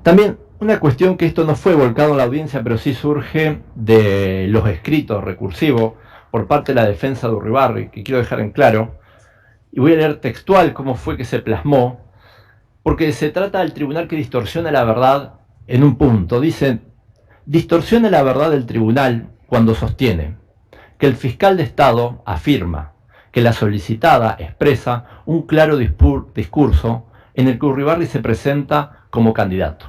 También una cuestión que esto no fue volcado en la audiencia, pero sí surge de los escritos recursivos por parte de la defensa de Urribarri, que quiero dejar en claro, y voy a leer textual cómo fue que se plasmó, porque se trata del tribunal que distorsiona la verdad en un punto. Dice, distorsiona la verdad del tribunal cuando sostiene que el fiscal de Estado afirma que la solicitada expresa un claro discurso en el que Urribarri se presenta como candidato,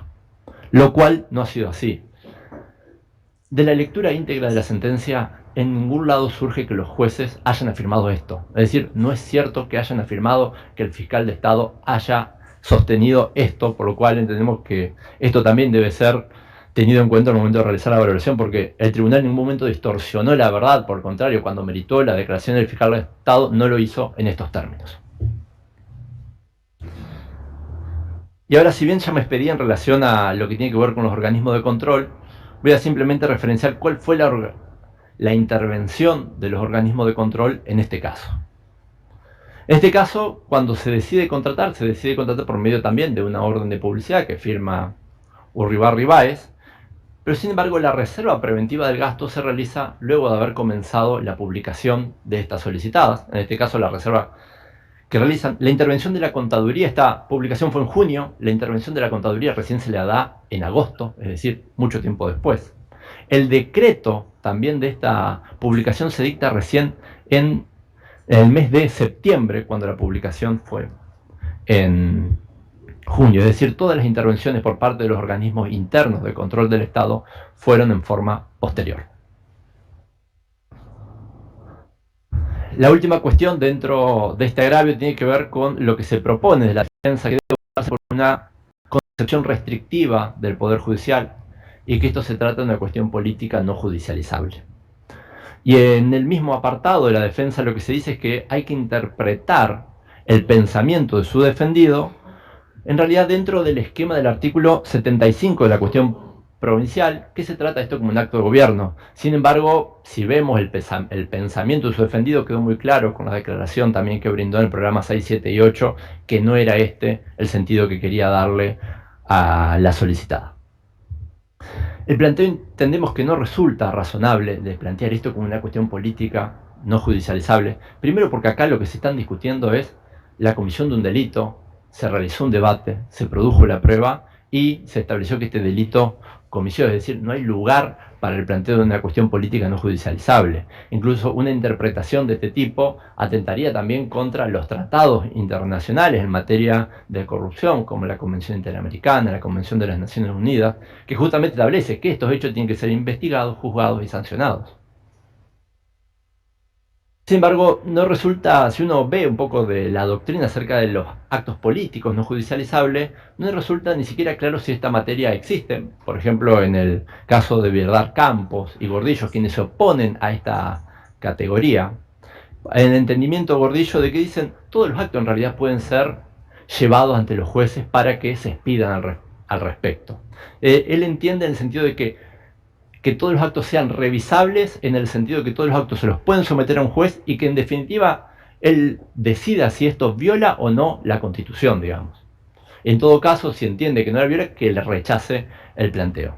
lo cual no ha sido así. De la lectura íntegra de la sentencia, en ningún lado surge que los jueces hayan afirmado esto. Es decir, no es cierto que hayan afirmado que el fiscal de Estado haya sostenido esto, por lo cual entendemos que esto también debe ser tenido en cuenta en el momento de realizar la valoración, porque el tribunal en ningún momento distorsionó la verdad. Por el contrario, cuando meritó la declaración del fiscal de Estado, no lo hizo en estos términos. Y ahora, si bien ya me expedí en relación a lo que tiene que ver con los organismos de control, voy a simplemente referenciar cuál fue la intervención de los organismos de control en este caso. En este caso, cuando se decide contratar por medio también de una orden de publicidad que firma Urribarri Báez, pero sin embargo la reserva preventiva del gasto se realiza luego de haber comenzado la publicación de estas solicitadas. En este caso, la reserva que realizan, la intervención de la contaduría, esta publicación fue en junio, la intervención de la contaduría recién se la da en agosto, es decir, mucho tiempo después. El decreto también de esta publicación se dicta recién en el mes de septiembre, cuando la publicación fue en junio. Es decir, todas las intervenciones por parte de los organismos internos de control del Estado fueron en forma posterior. La última cuestión dentro de este agravio tiene que ver con lo que se propone de la defensa, que debe darse por una concepción restrictiva del Poder Judicial, y que esto se trata de una cuestión política no judicializable. Y en el mismo apartado de la defensa lo que se dice es que hay que interpretar el pensamiento de su defendido, en realidad dentro del esquema del artículo 75 de la cuestión provincial, que se trata esto como un acto de gobierno. Sin embargo, si vemos el pensamiento de su defendido, quedó muy claro con la declaración también que brindó en el programa 6, 7 y 8, que no era este el sentido que quería darle a la solicitada. El planteo entendemos que no resulta razonable de plantear esto como una cuestión política no judicializable. Primero porque acá lo que se están discutiendo es la comisión de un delito, se realizó un debate, se produjo la prueba y se estableció que este delito comisión, es decir, no hay lugar para el planteo de una cuestión política no judicializable. Incluso una interpretación de este tipo atentaría también contra los tratados internacionales en materia de corrupción, como la Convención Interamericana, la Convención de las Naciones Unidas, que justamente establece que estos hechos tienen que ser investigados, juzgados y sancionados. Sin embargo, no resulta, si uno ve un poco de la doctrina acerca de los actos políticos no judicializables, no resulta ni siquiera claro si esta materia existe. Por ejemplo, en el caso de Vierdar Campos y Gordillo, quienes se oponen a esta categoría, en el entendimiento Gordillo de que dicen todos los actos en realidad pueden ser llevados ante los jueces para que se expidan al respecto. Él entiende en el sentido de que todos los actos sean revisables, en el sentido de que todos los actos se los pueden someter a un juez y que en definitiva él decida si esto viola o no la Constitución, digamos. En todo caso, si entiende que no la viola, que le rechace el planteo.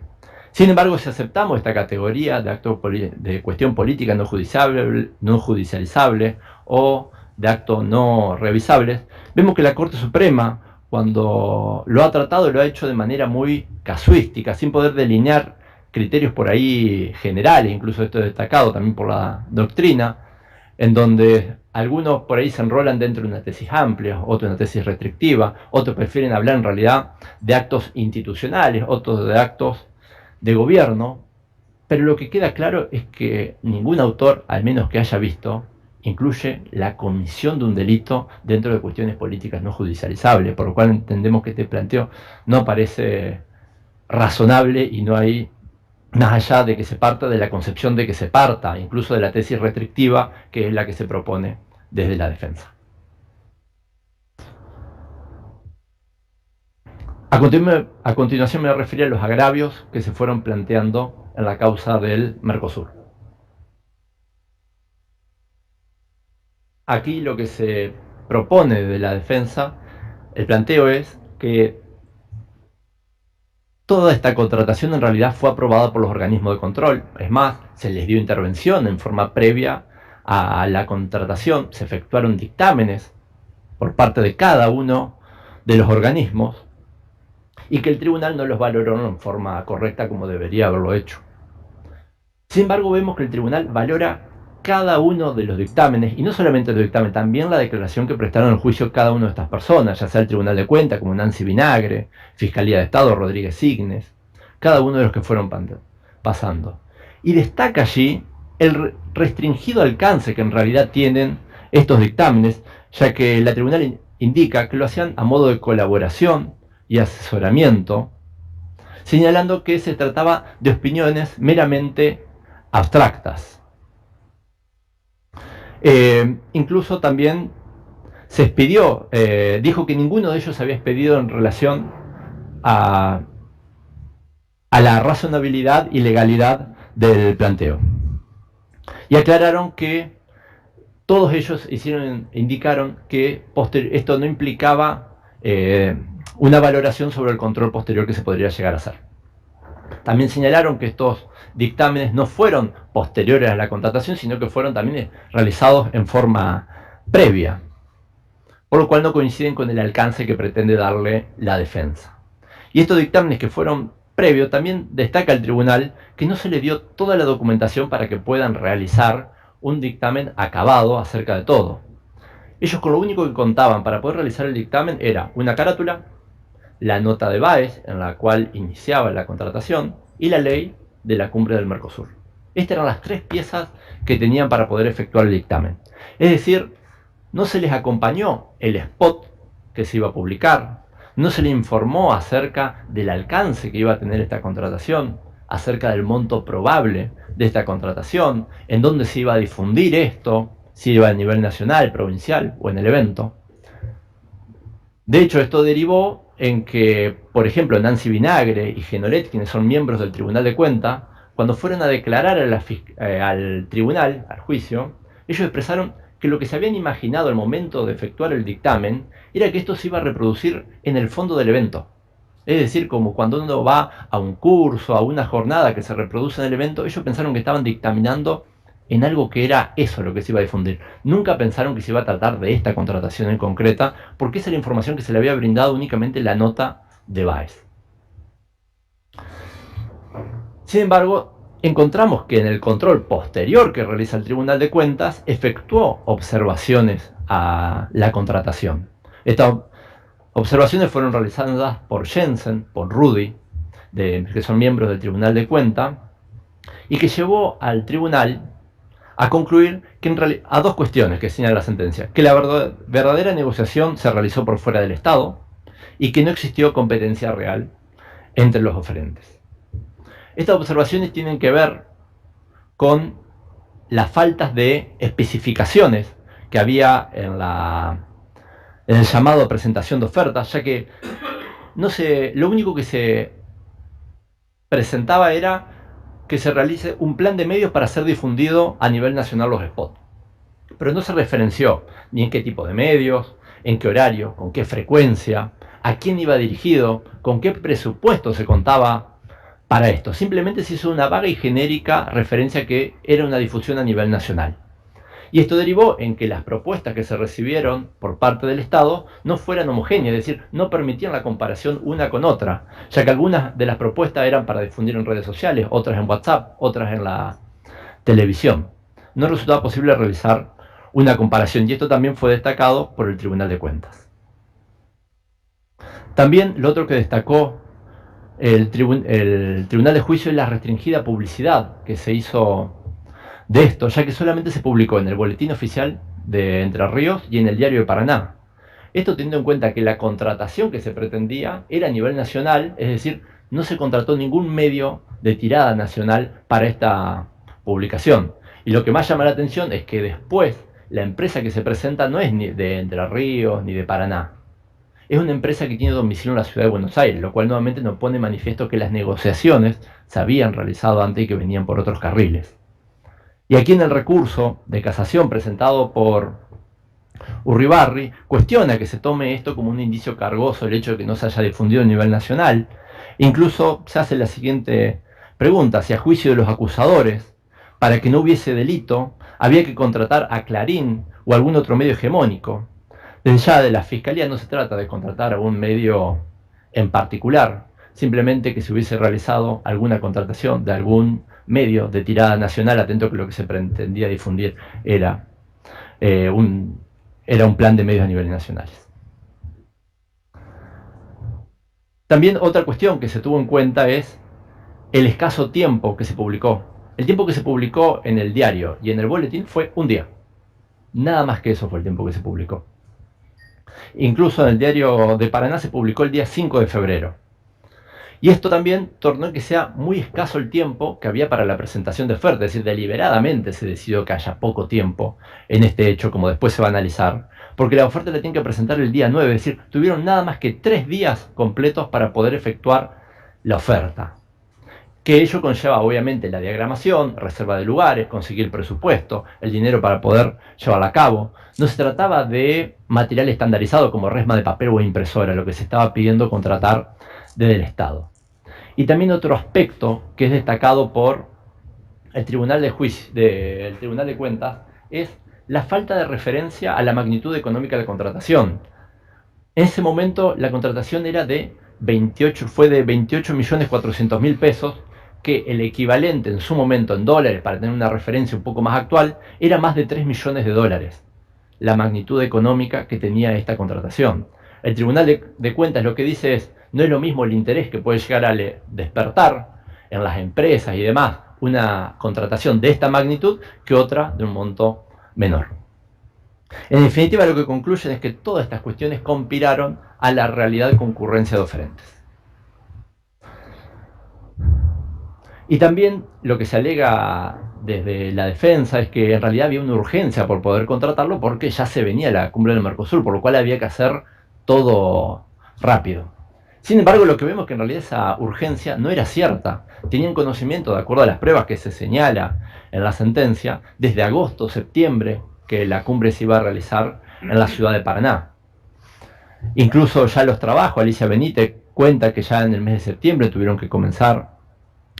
Sin embargo, si aceptamos esta categoría de acto de cuestión política no judicializable o de actos no revisables, vemos que la Corte Suprema, cuando lo ha tratado, lo ha hecho de manera muy casuística, sin poder delinear criterios por ahí generales, incluso esto es destacado también por la doctrina, en donde algunos por ahí se enrolan dentro de una tesis amplia, otros una tesis restrictiva, otros prefieren hablar en realidad de actos institucionales, otros de actos de gobierno, pero lo que queda claro es que ningún autor, al menos que haya visto, incluye la comisión de un delito dentro de cuestiones políticas no judicializables, por lo cual entendemos que este planteo no parece razonable y no hay, más allá de que se parta de la concepción de que se parta, incluso de la tesis restrictiva, que es la que se propone desde la defensa. A continuación me voy a referir a los agravios que se fueron planteando en la causa del Mercosur. Aquí lo que se propone de la defensa, el planteo es que toda esta contratación en realidad fue aprobada por los organismos de control. Es más, se les dio intervención en forma previa a la contratación, se efectuaron dictámenes por parte de cada uno de los organismos y que el tribunal no los valoró en forma correcta como debería haberlo hecho. Sin embargo, vemos que el tribunal valora cada uno de los dictámenes, y no solamente los dictámenes, también la declaración que prestaron el juicio cada una de estas personas, ya sea el Tribunal de Cuentas, como Nancy Vinagre, Fiscalía de Estado, Rodríguez Signes, cada uno de los que fueron pasando. Y destaca allí el restringido alcance que en realidad tienen estos dictámenes, ya que la tribunal indica que lo hacían a modo de colaboración y asesoramiento, señalando que se trataba de opiniones meramente abstractas. Incluso también se expidió, dijo que ninguno de ellos había expedido en relación a la razonabilidad y legalidad del planteo. Y aclararon que todos ellos indicaron que esto no implicaba una valoración sobre el control posterior que se podría llegar a hacer. También señalaron que estos dictámenes no fueron posteriores a la contratación, sino que fueron también realizados en forma previa, por lo cual no coinciden con el alcance que pretende darle la defensa. Y estos dictámenes que fueron previos, también destaca el tribunal que no se le dio toda la documentación para que puedan realizar un dictamen acabado acerca de todo. Ellos con lo único que contaban para poder realizar el dictamen era una carátula, la nota de Báez, en la cual iniciaba la contratación, y la ley de la cumbre del Mercosur. Estas eran las tres piezas que tenían para poder efectuar el dictamen. Es decir, no se les acompañó el spot que se iba a publicar, no se les informó acerca del alcance que iba a tener esta contratación, acerca del monto probable de esta contratación, en dónde se iba a difundir esto, si iba a nivel nacional, provincial o en el evento. De hecho, esto derivó en que, por ejemplo, Nancy Vinagre y Genolet, quienes son miembros del Tribunal de Cuentas, cuando fueron a declarar al tribunal, al juicio, ellos expresaron que lo que se habían imaginado al momento de efectuar el dictamen era que esto se iba a reproducir en el fondo del evento. Es decir, como cuando uno va a un curso, a una jornada que se reproduce en el evento, ellos pensaron que estaban dictaminando en algo que era eso lo que se iba a difundir. Nunca pensaron que se iba a tratar de esta contratación en concreta, porque esa era la información que se le había brindado únicamente la nota de Báez. Sin embargo, encontramos que en el control posterior que realiza el Tribunal de Cuentas, efectuó observaciones a la contratación. Estas observaciones fueron realizadas por Jensen, por Rudy, que son miembros del Tribunal de Cuentas, y que llevó al tribunal a concluir que a dos cuestiones que señala la sentencia: que la verdadera negociación se realizó por fuera del Estado y que no existió competencia real entre los oferentes. Estas observaciones tienen que ver con las faltas de especificaciones que había en el llamado a presentación de ofertas, ya que lo único que se presentaba era que se realice un plan de medios para ser difundido a nivel nacional los spots. Pero no se referenció ni en qué tipo de medios, en qué horario, con qué frecuencia, a quién iba dirigido, con qué presupuesto se contaba para esto. Simplemente se hizo una vaga y genérica referencia que era una difusión a nivel nacional. Y esto derivó en que las propuestas que se recibieron por parte del Estado no fueran homogéneas, es decir, no permitían la comparación una con otra, ya que algunas de las propuestas eran para difundir en redes sociales, otras en WhatsApp, otras en la televisión. No resultaba posible realizar una comparación y esto también fue destacado por el Tribunal de Cuentas. También lo otro que destacó el Tribunal de Juicio es la restringida publicidad que se hizo de esto, ya que solamente se publicó en el Boletín Oficial de Entre Ríos y en el Diario de Paraná. Esto teniendo en cuenta que la contratación que se pretendía era a nivel nacional, es decir, no se contrató ningún medio de tirada nacional para esta publicación. Y lo que más llama la atención es que después la empresa que se presenta no es ni de Entre Ríos ni de Paraná. Es una empresa que tiene domicilio en la ciudad de Buenos Aires, lo cual nuevamente nos pone manifiesto que las negociaciones se habían realizado antes y que venían por otros carriles. Y aquí en el recurso de casación presentado por Urribarri, cuestiona que se tome esto como un indicio cargoso el hecho de que no se haya difundido a nivel nacional. Incluso se hace la siguiente pregunta: si a juicio de los acusadores, para que no hubiese delito, había que contratar a Clarín o algún otro medio hegemónico. Desde ya de la Fiscalía no se trata de contratar a un medio en particular, simplemente que se hubiese realizado alguna contratación de algún medio de tirada nacional, atento que lo que se pretendía difundir era un plan de medios a nivel nacionales. También otra cuestión que se tuvo en cuenta es el escaso tiempo que se publicó. El tiempo que se publicó en el diario y en el boletín fue un día. Nada más que eso fue el tiempo que se publicó. Incluso en el Diario de Paraná se publicó el día 5 de febrero. Y esto también tornó que sea muy escaso el tiempo que había para la presentación de oferta, es decir, deliberadamente se decidió que haya poco tiempo en este hecho, como después se va a analizar, porque la oferta la tienen que presentar el día 9, es decir, tuvieron nada más que 3 días completos para poder efectuar la oferta. Que ello conlleva obviamente la diagramación, reserva de lugares, conseguir el presupuesto, el dinero para poder llevarla a cabo. No se trataba de material estandarizado como resma de papel o impresora, lo que se estaba pidiendo contratar desde el Estado. Y también otro aspecto que es destacado por el Tribunal de Cuentas es la falta de referencia a la magnitud económica de la contratación. En ese momento la contratación era fue de 28.400.000 pesos, que el equivalente en su momento en dólares, para tener una referencia un poco más actual, era más de 3 millones de dólares, la magnitud económica que tenía esta contratación. El Tribunal de Cuentas lo que dice es: no es lo mismo el interés que puede llegar a despertar en las empresas y demás una contratación de esta magnitud que otra de un monto menor. En definitiva, lo que concluyen es que todas estas cuestiones conspiraron a la realidad de concurrencia de oferentes. Y también lo que se alega desde la defensa es que en realidad había una urgencia por poder contratarlo porque ya se venía la cumbre del Mercosur, por lo cual había que hacer todo rápido. Sin embargo, lo que vemos es que en realidad esa urgencia no era cierta. Tenían conocimiento, de acuerdo a las pruebas que se señala en la sentencia, desde agosto, septiembre, que la cumbre se iba a realizar en la ciudad de Paraná. Incluso ya los trabajos, Alicia Benítez cuenta que ya en el mes de septiembre tuvieron que comenzar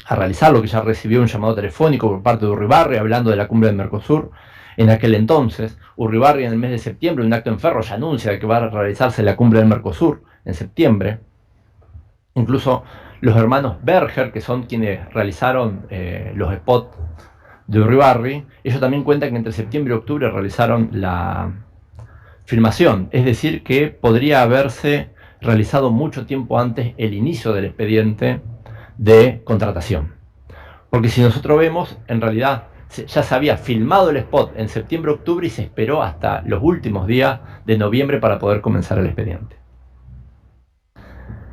a realizarlo, que ya recibió un llamado telefónico por parte de Urribarri hablando de la cumbre del Mercosur. En aquel entonces, Urribarri en el mes de septiembre, un acto en Ferro, ya anuncia que va a realizarse la cumbre del Mercosur en septiembre. Incluso los hermanos Berger, que son quienes realizaron los spots de Urribarri, ellos también cuentan que entre septiembre y octubre realizaron la filmación, es decir, que podría haberse realizado mucho tiempo antes el inicio del expediente de contratación. Porque si nosotros vemos, en realidad ya se había filmado el spot en septiembre-octubre y se esperó hasta los últimos días de noviembre para poder comenzar el expediente.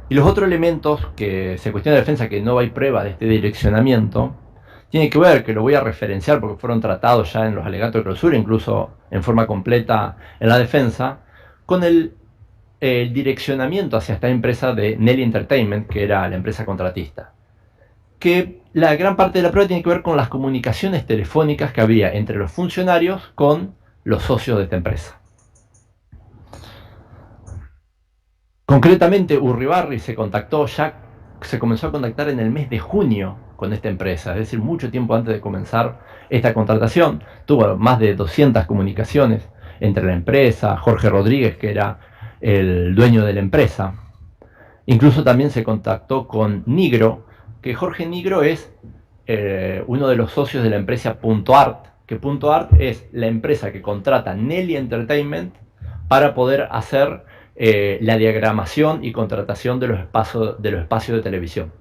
Y los otros elementos que se cuestiona de defensa, que no hay prueba de este direccionamiento, tiene que ver, que lo voy a referenciar porque fueron tratados ya en los alegatos de clausura, incluso en forma completa en la defensa, con el direccionamiento hacia esta empresa de Nelly Entertainment, que era la empresa contratista. Que la gran parte de la prueba tiene que ver con las comunicaciones telefónicas que había entre los funcionarios con los socios de esta empresa. Concretamente, Urribarri se contactó ya se comenzó a contactar en el mes de junio con esta empresa, es decir, mucho tiempo antes de comenzar esta contratación. Tuvo más de 200 comunicaciones entre la empresa, Jorge Rodríguez, que era el dueño de la empresa. Incluso también se contactó con Nigro, que Jorge Nigro es uno de los socios de la empresa Punto Art, que Punto Art es la empresa que contrata Nelly Entertainment para poder hacer la diagramación y contratación de los espacios de televisión.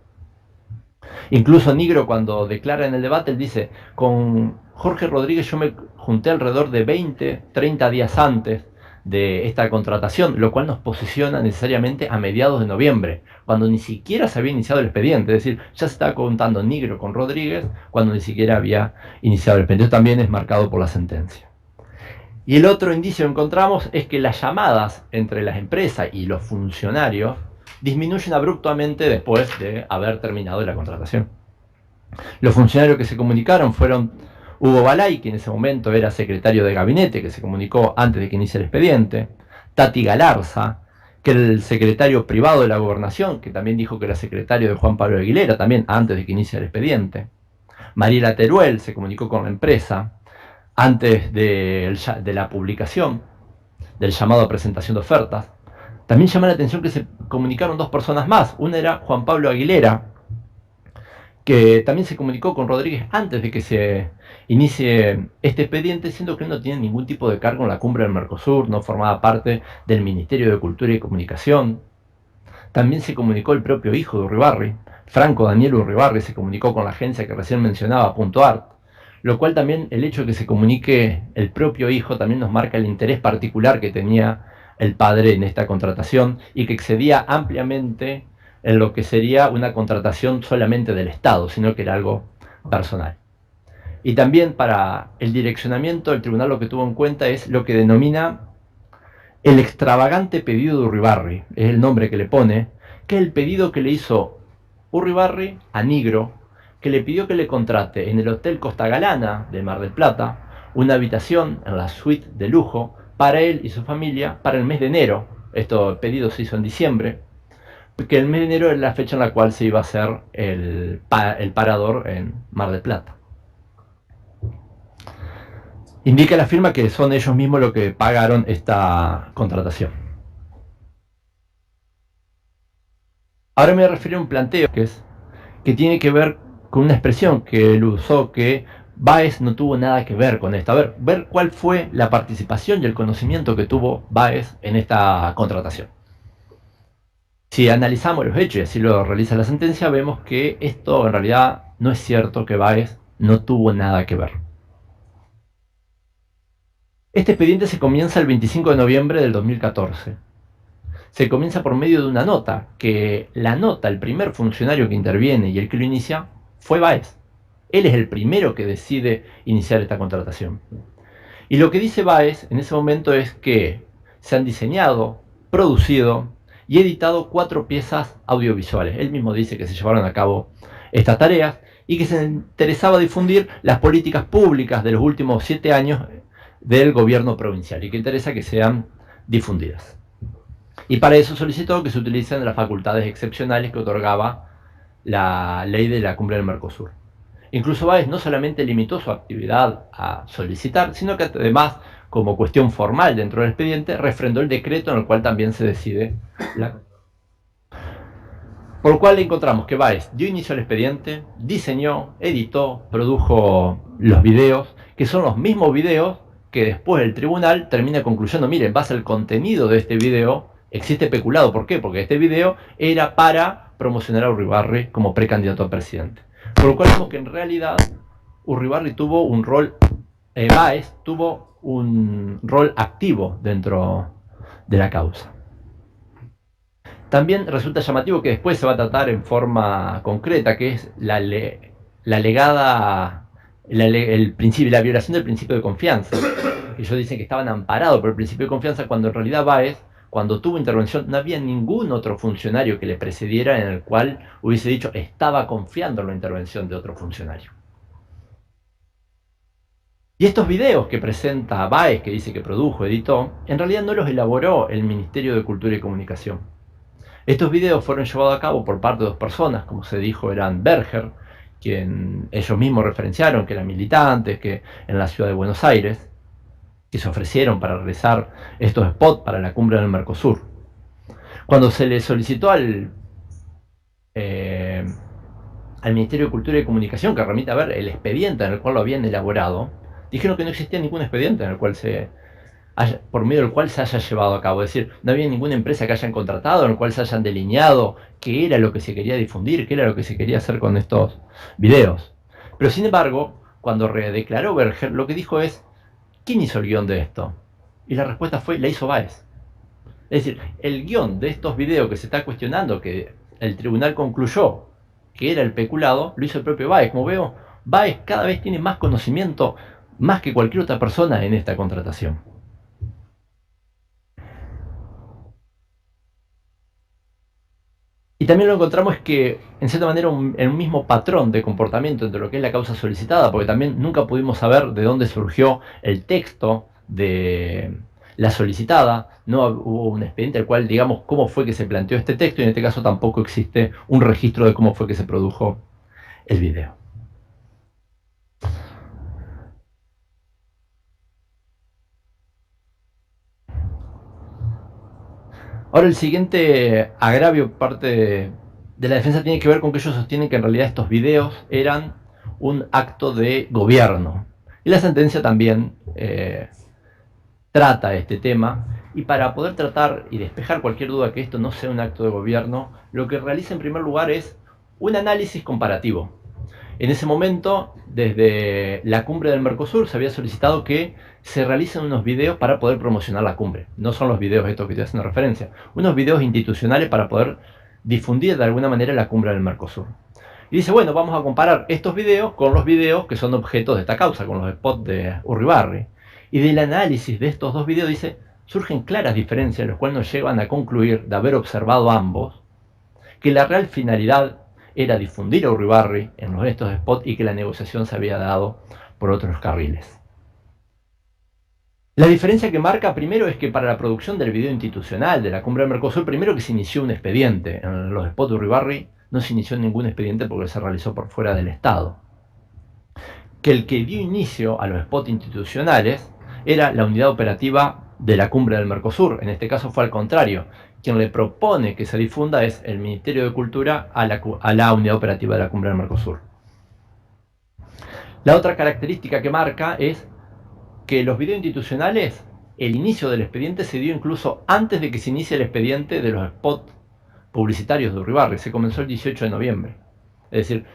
Incluso Nigro, cuando declara en el debate, él dice: con Jorge Rodríguez yo me junté alrededor de 20, 30 días antes de esta contratación, lo cual nos posiciona necesariamente a mediados de noviembre, cuando ni siquiera se había iniciado el expediente. Es decir, ya se estaba contando Nigro con Rodríguez cuando ni siquiera había iniciado el expediente. Eso también es marcado por la sentencia. Y el otro indicio que encontramos es que las llamadas entre las empresas y los funcionarios disminuyen abruptamente después de haber terminado la contratación. Los funcionarios que se comunicaron fueron Hugo Balay, que en ese momento era secretario de gabinete, que se comunicó antes de que inicie el expediente; Tati Galarza, que era el secretario privado de la Gobernación, que también dijo que era secretario de Juan Pablo Aguilera, también antes de que inicie el expediente; Mariela Teruel se comunicó con la empresa antes de la publicación del llamado a presentación de ofertas. También llama la atención que se comunicaron dos personas más. Una era Juan Pablo Aguilera, que también se comunicó con Rodríguez antes de que se inicie este expediente, siendo que él no tiene ningún tipo de cargo en la cumbre del Mercosur, no formaba parte del Ministerio de Cultura y Comunicación. También se comunicó el propio hijo de Urribarri, Franco Daniel Urribarri, se comunicó con la agencia que recién mencionaba, Punto Art, lo cual también, el hecho de que se comunique el propio hijo, también nos marca el interés particular que tenía el padre en esta contratación y que excedía ampliamente en lo que sería una contratación solamente del Estado, sino que era algo personal. Y también para el direccionamiento, el tribunal lo que tuvo en cuenta es lo que denomina el extravagante pedido de Urribarri, es el nombre que le pone, que es el pedido que le hizo Urribarri a Nigro, que le pidió que le contrate en el Hotel Costa Galana de Mar del Plata una habitación en la suite de lujo para él y su familia para el mes de enero. Este pedido se hizo en diciembre, que el mes de enero es la fecha en la cual se iba a hacer el parador en Mar del Plata. Indica la firma que son ellos mismos los que pagaron esta contratación. Ahora me voy a referir a un planteo que tiene que ver con una expresión que él usó, que Báez no tuvo nada que ver con esto. A ver cuál fue la participación y el conocimiento que tuvo Báez en esta contratación. Si analizamos los hechos y así lo realiza la sentencia, vemos que esto en realidad no es cierto, que Báez no tuvo nada que ver. Este expediente se comienza el 25 de noviembre del 2014. Se comienza por medio de una nota, que la nota, el primer funcionario que interviene y el que lo inicia, fue Báez. Él es el primero que decide iniciar esta contratación. Y lo que dice Báez en ese momento es que se han diseñado, producido y editado 4 piezas audiovisuales. Él mismo dice que se llevaron a cabo estas tareas y que se interesaba difundir las políticas públicas de los últimos 7 años del gobierno provincial y que interesa que sean difundidas. Y para eso solicitó que se utilicen las facultades excepcionales que otorgaba la ley de la Cumbre del Mercosur. Incluso Báez no solamente limitó su actividad a solicitar, sino que además, como cuestión formal dentro del expediente, refrendó el decreto en el cual también se decide la... Por lo cual encontramos que Báez dio inicio al expediente, diseñó, editó, produjo los videos, que son los mismos videos que después el tribunal termina concluyendo: miren, en base al contenido de este video existe peculado. ¿Por qué? Porque este video era para promocionar a Urribarri como precandidato a presidente. Por lo cual vemos que en realidad Urribarri tuvo un rol, Báez tuvo un rol activo dentro de la causa. También resulta llamativo que después se va a tratar en forma concreta, que es la violación del principio de confianza. Ellos dicen que estaban amparados por el principio de confianza, cuando en realidad Báez, cuando tuvo intervención, no había ningún otro funcionario que le precediera en el cual hubiese dicho estaba confiando en la intervención de otro funcionario. Y estos videos que presenta Báez, que dice que produjo, editó, en realidad no los elaboró el Ministerio de Cultura y Comunicación. Estos videos fueron llevados a cabo por parte de dos personas, como se dijo, eran Berger, quien ellos mismos referenciaron que eran militantes, que en la ciudad de Buenos Aires, que se ofrecieron para realizar estos spots para la cumbre del Mercosur. Cuando se le solicitó al Ministerio de Cultura y Comunicación que remita a ver el expediente en el cual lo habían elaborado, dijeron que no existía ningún expediente en el cual por medio del cual se haya llevado a cabo. Es decir, no había ninguna empresa que hayan contratado en el cual se hayan delineado qué era lo que se quería difundir, qué era lo que se quería hacer con estos videos. Pero sin embargo, cuando redeclaró Berger, lo que dijo es: ¿quién hizo el guión de esto? Y la respuesta fue: la hizo Báez. Es decir, el guión de estos videos que se está cuestionando, que el tribunal concluyó que era el peculado, lo hizo el propio Báez. Como veo, Báez cada vez tiene más conocimiento, más que cualquier otra persona en esta contratación. Y también lo encontramos que, en cierta manera, en un mismo patrón de comportamiento entre lo que es la causa solicitada, porque también nunca pudimos saber de dónde surgió el texto de la solicitada, no hubo un expediente al cual digamos cómo fue que se planteó este texto, y en este caso tampoco existe un registro de cómo fue que se produjo el video. Ahora, el siguiente agravio parte de la defensa tiene que ver con que ellos sostienen que en realidad estos videos eran un acto de gobierno. Y la sentencia también trata este tema, y para poder tratar y despejar cualquier duda que esto no sea un acto de gobierno, lo que realiza en primer lugar es un análisis comparativo. En ese momento, desde la cumbre del Mercosur, se había solicitado que se realicen unos videos para poder promocionar la cumbre. No son los videos estos que estoy haciendo referencia, unos videos institucionales para poder difundir de alguna manera la cumbre del Mercosur. Y dice, bueno, vamos a comparar estos videos con los videos que son objetos de esta causa, con los spots de Urribarri. Y del análisis de estos dos videos, dice, surgen claras diferencias, los cuales nos llevan a concluir, de haber observado ambos, que la real finalidad era difundir a Urribarri en estos spots y que la negociación se había dado por otros carriles. La diferencia que marca primero es que para la producción del video institucional de la cumbre del Mercosur, primero que se inició un expediente. En los spots de Urribarri no se inició ningún expediente porque se realizó por fuera del Estado. Que el que dio inicio a los spots institucionales era la unidad operativa de la cumbre del Mercosur. En este caso fue al contrario. Quien le propone que se difunda es el Ministerio de Cultura a la unidad operativa de la cumbre del Mercosur. La otra característica que marca es que los videos institucionales, el inicio del expediente se dio incluso antes de que se inicie el expediente de los spots publicitarios de Urribarri. Se comenzó el 18 de noviembre. Es decir,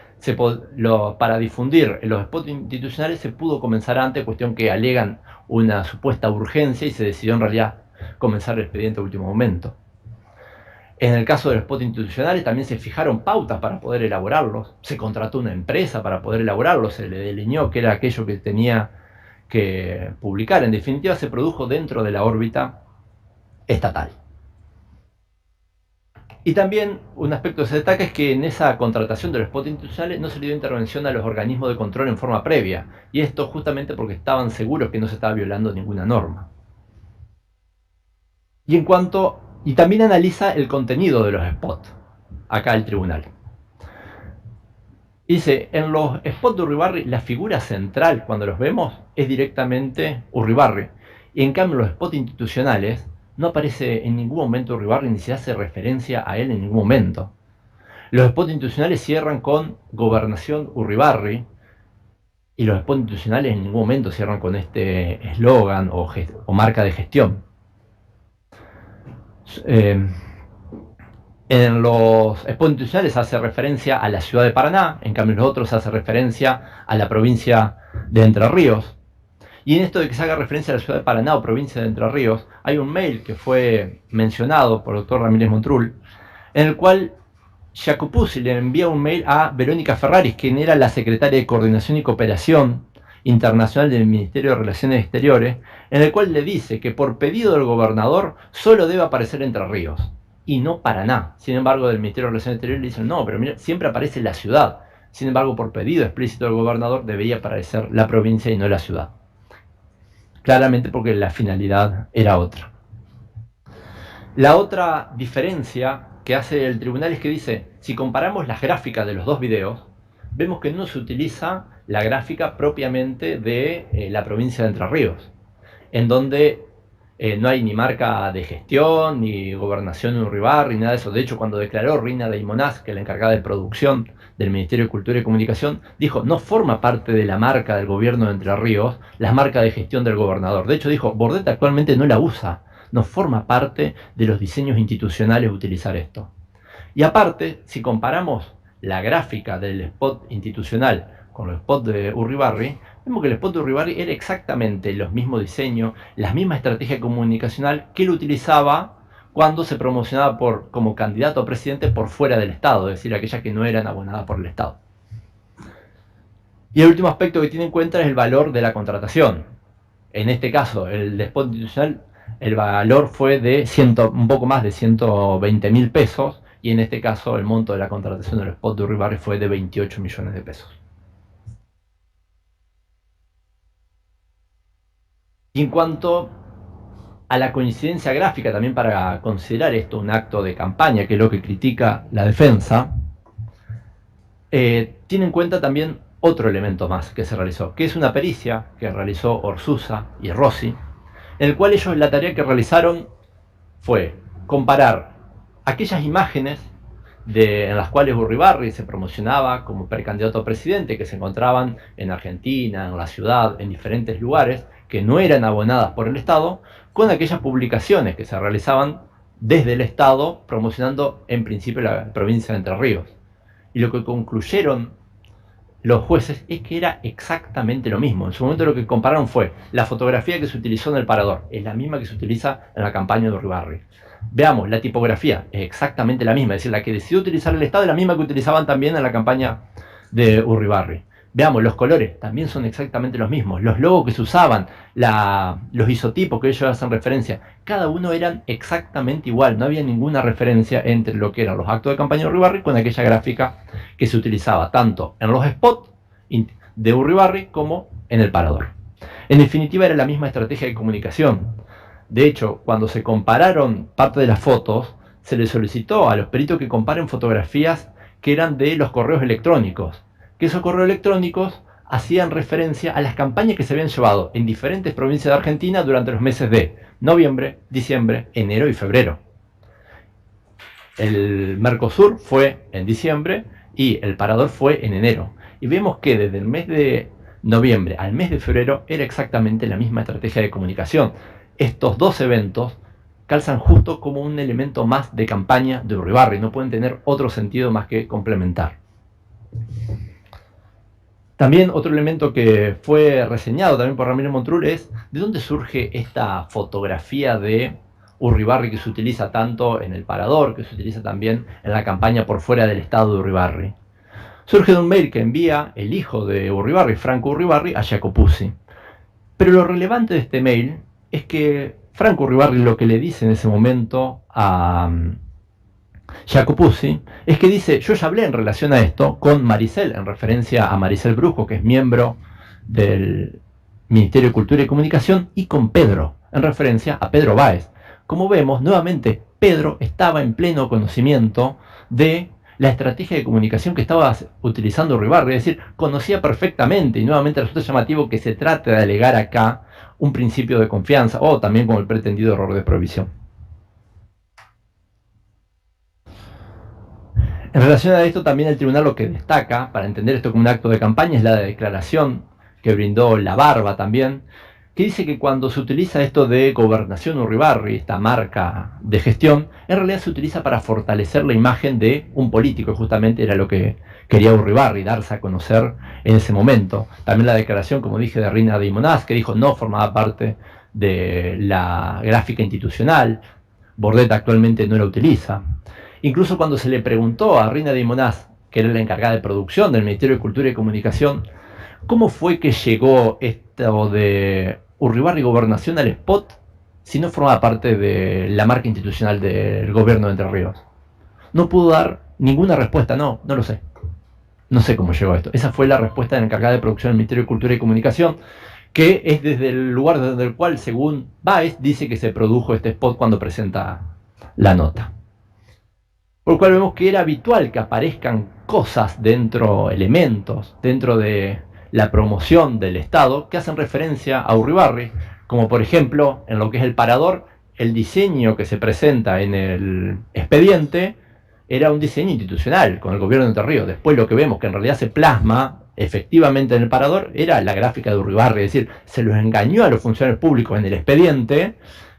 para difundir los spots institucionales se pudo comenzar antes, cuestión que alegan una supuesta urgencia, y se decidió en realidad comenzar el expediente a último momento. En el caso de los spots institucionales también se fijaron pautas para poder elaborarlos, se contrató una empresa para poder elaborarlos, se le delineó qué era aquello que tenía que publicar. En definitiva, se produjo dentro de la órbita estatal. Y también un aspecto que se destaca es que en esa contratación de los spots institucionales no se le dio intervención a los organismos de control en forma previa, y esto justamente porque estaban seguros que no se estaba violando ninguna norma. Y también analiza el contenido de los spots, acá el tribunal. Dice, en los spots de Urribarri, la figura central, cuando los vemos, es directamente Urribarri. Y en cambio, en los spots institucionales, no aparece en ningún momento Urribarri, ni se hace referencia a él en ningún momento. Los spots institucionales cierran con Gobernación Urribarri, y los spots institucionales en ningún momento cierran con este eslogan o marca de gestión. En los spots institucionales hace referencia a la ciudad de Paraná, en cambio en los otros hace referencia a la provincia de Entre Ríos. Y en esto de que se haga referencia a la ciudad de Paraná o provincia de Entre Ríos, hay un mail que fue mencionado por el doctor Ramírez Montrul, en el cual Jacopuzzi le envía un mail a Verónica Ferraris, quien era la secretaria de Coordinación y Cooperación Internacional del Ministerio de Relaciones Exteriores, en el cual le dice que por pedido del gobernador solo debe aparecer Entre Ríos y no Paraná. Sin embargo, del Ministerio de Relaciones Exteriores le dicen, no, pero mira, siempre aparece la ciudad. Sin embargo, por pedido explícito del gobernador debería aparecer la provincia y no la ciudad. Claramente porque la finalidad era otra. La otra diferencia que hace el tribunal es que dice, si comparamos las gráficas de los dos videos, vemos que no se utiliza la gráfica propiamente de la provincia de Entre Ríos, en donde no hay ni marca de gestión, ni gobernación en Uribarri, ni nada de eso. De hecho, cuando declaró Rina de Imonaz, que es la encargada de producción del Ministerio de Cultura y Comunicación, dijo, no forma parte de la marca del gobierno de Entre Ríos, la marca de gestión del gobernador. De hecho, dijo, Bordet actualmente no la usa, no forma parte de los diseños institucionales utilizar esto. Y aparte, si comparamos la gráfica del spot institucional con los spots de Uribarri, vemos que el spot de Uribarri era exactamente los mismos diseños, la misma estrategia comunicacional que él utilizaba cuando se promocionaba como candidato a presidente por fuera del Estado, es decir, aquellas que no eran abonadas por el Estado. Y el último aspecto que tiene en cuenta es el valor de la contratación. En este caso, el spot institucional, el valor fue de un poco más de 120.000 pesos, y en este caso el monto de la contratación del spot de Uribarri fue de 28 millones de pesos. Y en cuanto a la coincidencia gráfica, también para considerar esto un acto de campaña, que es lo que critica la defensa, tiene en cuenta también otro elemento más que se realizó, que es una pericia que realizó Orsusa y Rossi, en el cual ellos la tarea que realizaron fue comparar aquellas imágenes en las cuales Uribarri se promocionaba como precandidato a presidente, que se encontraban en Argentina, en la ciudad, en diferentes lugares, que no eran abonadas por el Estado, con aquellas publicaciones que se realizaban desde el Estado, promocionando en principio la provincia de Entre Ríos. Y lo que concluyeron los jueces es que era exactamente lo mismo. En su momento lo que compararon fue la fotografía que se utilizó en el Parador, es la misma que se utiliza en la campaña de Uribarri. Veamos, la tipografía es exactamente la misma, es decir, la que decidió utilizar el Estado es la misma que utilizaban también en la campaña de Uribarri. Veamos, los colores también son exactamente los mismos, los logos que se usaban, los isotipos que ellos hacen referencia, cada uno eran exactamente igual, no había ninguna referencia entre lo que eran los actos de campaña de Uribarri con aquella gráfica que se utilizaba tanto en los spots de Uribarri como en el Parador. En definitiva era la misma estrategia de comunicación. De hecho, cuando se compararon parte de las fotos, se les solicitó a los peritos que comparen fotografías que eran de los correos electrónicos, que esos correos electrónicos hacían referencia a las campañas que se habían llevado en diferentes provincias de Argentina durante los meses de noviembre, diciembre, enero y febrero. El Mercosur fue en diciembre y el Parador fue en enero. Y vemos que desde el mes de noviembre al mes de febrero era exactamente la misma estrategia de comunicación. Estos dos eventos calzan justo como un elemento más de campaña de Uribarri, no pueden tener otro sentido más que complementar. También otro elemento que fue reseñado también por Ramiro Montrul es de dónde surge esta fotografía de Uribarri que se utiliza tanto en el Parador, que se utiliza también en la campaña por fuera del estado de Uribarri. Surge de un mail que envía el hijo de Uribarri, Franco Uribarri, a Jacopuzzi. Pero lo relevante de este mail es que Franco Uribarri lo que le dice en ese momento a Jacopuzzi es que dice, yo ya hablé en relación a esto con Maricel, en referencia a Maricel Brujo, que es miembro del Ministerio de Cultura y Comunicación, y con Pedro, en referencia a Pedro Báez. Como vemos, nuevamente, Pedro estaba en pleno conocimiento de la estrategia de comunicación que estaba utilizando Uribarri, es decir, conocía perfectamente, y nuevamente resulta llamativo que se trate de alegar acá un principio de confianza, o también con el pretendido error de provisión. En relación a esto, también el tribunal lo que destaca, para entender esto como un acto de campaña, es la declaración que brindó La Barba también, que dice que cuando se utiliza esto de Gobernación Uribarri, esta marca de gestión, en realidad se utiliza para fortalecer la imagen de un político, justamente era lo que quería Uribarri, darse a conocer en ese momento. También la declaración, como dije, de Rina de Imonaz, que dijo no formaba parte de la gráfica institucional, Bordet actualmente no la utiliza. Incluso cuando se le preguntó a Rina de Imonaz, que era la encargada de producción del Ministerio de Cultura y Comunicación, ¿cómo fue que llegó esto de Uribarri Gobernación al spot si no formaba parte de la marca institucional del gobierno de Entre Ríos? No pudo dar ninguna respuesta, no lo sé. No sé cómo llegó a esto. Esa fue la respuesta de la encargada de producción del Ministerio de Cultura y Comunicación, que es desde el lugar desde el cual, según Báez, dice que se produjo este spot cuando presenta la nota. por lo cual vemos que era habitual que aparezcan cosas dentro, elementos, dentro de la promoción del Estado que hacen referencia a Urribarri, como por ejemplo en lo que es el parador, el diseño que se presenta en el expediente era un diseño institucional con el gobierno de Entre Ríos. Después lo que vemos que en realidad se plasma efectivamente en el parador era la gráfica de Urribarri, es decir, se los engañó a los funcionarios públicos en el expediente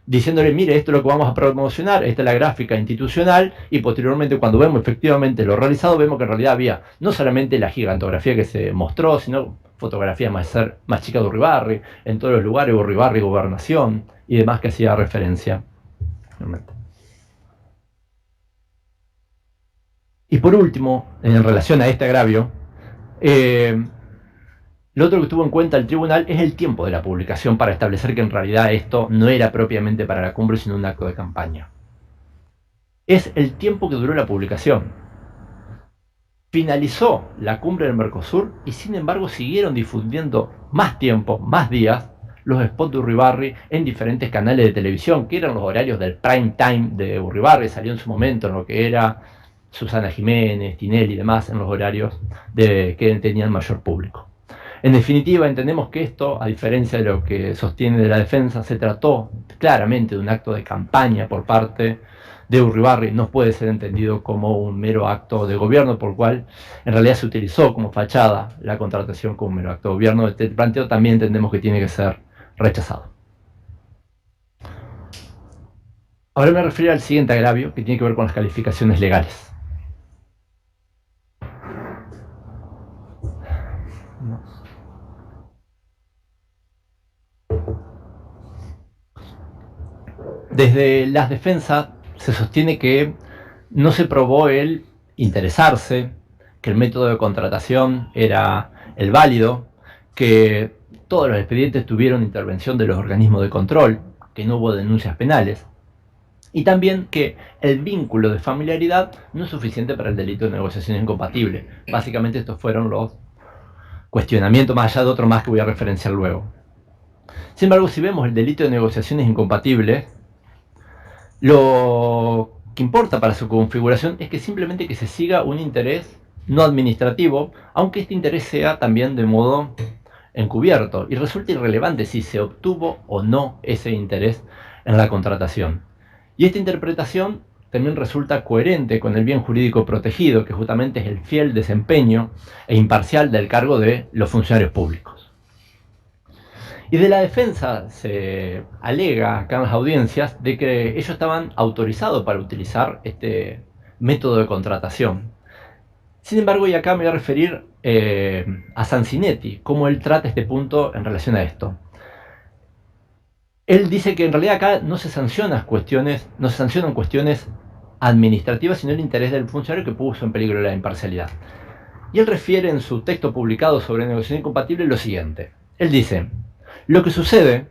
diciéndole, mire, esto es lo que vamos a promocionar, esta es la gráfica institucional, y posteriormente cuando vemos efectivamente lo realizado, vemos que en realidad había no solamente la gigantografía que se mostró, sino fotografías más chicas de Urribarri, en todos los lugares, Urribarri, Gobernación, y demás que hacía referencia. Y por último, en relación a este agravio, lo otro que tuvo en cuenta el tribunal es el tiempo de la publicación para establecer que en realidad esto no era propiamente para la cumbre, sino un acto de campaña. Es el tiempo que duró la publicación. Finalizó la cumbre del Mercosur y sin embargo siguieron difundiendo más tiempo, más días, los spots de Urribarri en diferentes canales de televisión, que eran los horarios del prime time de Urribarri, salió en su momento en lo que era Susana Jiménez, Tinelli y demás, en los horarios que tenían mayor público. En definitiva, entendemos que esto, a diferencia de lo que sostiene de la defensa, se trató claramente de un acto de campaña por parte de Urribarri, no puede ser entendido como un mero acto de gobierno, por el cual en realidad se utilizó como fachada la contratación como un mero acto de gobierno. Este planteo también entendemos que tiene que ser rechazado. Ahora me refiero al siguiente agravio, que tiene que ver con las calificaciones legales. Desde las defensas se sostiene que no se probó el interesarse, que el método de contratación era el válido, que todos los expedientes tuvieron intervención de los organismos de control, que no hubo denuncias penales, y también que el vínculo de familiaridad no es suficiente para el delito de negociación incompatible. Básicamente estos fueron los cuestionamientos, más allá de otro más que voy a referenciar luego. Sin embargo, si vemos el delito de negociaciones incompatibles, lo que importa para su configuración es que simplemente que se siga un interés no administrativo, aunque este interés sea también de modo encubierto, y resulta irrelevante si se obtuvo o no ese interés en la contratación. Y esta interpretación también resulta coherente con el bien jurídico protegido, que justamente es el fiel desempeño e imparcial del cargo de los funcionarios públicos. Y de la defensa se alega acá en las audiencias de que ellos estaban autorizados para utilizar este método de contratación. Sin embargo, y acá me voy a referir a Sanzinetti, cómo él trata este punto en relación a esto. Él dice que en realidad acá no se sancionan cuestiones administrativas, sino el interés del funcionario que puso en peligro la imparcialidad. Y él refiere en su texto publicado sobre negociación incompatible lo siguiente. Él dice: lo que sucede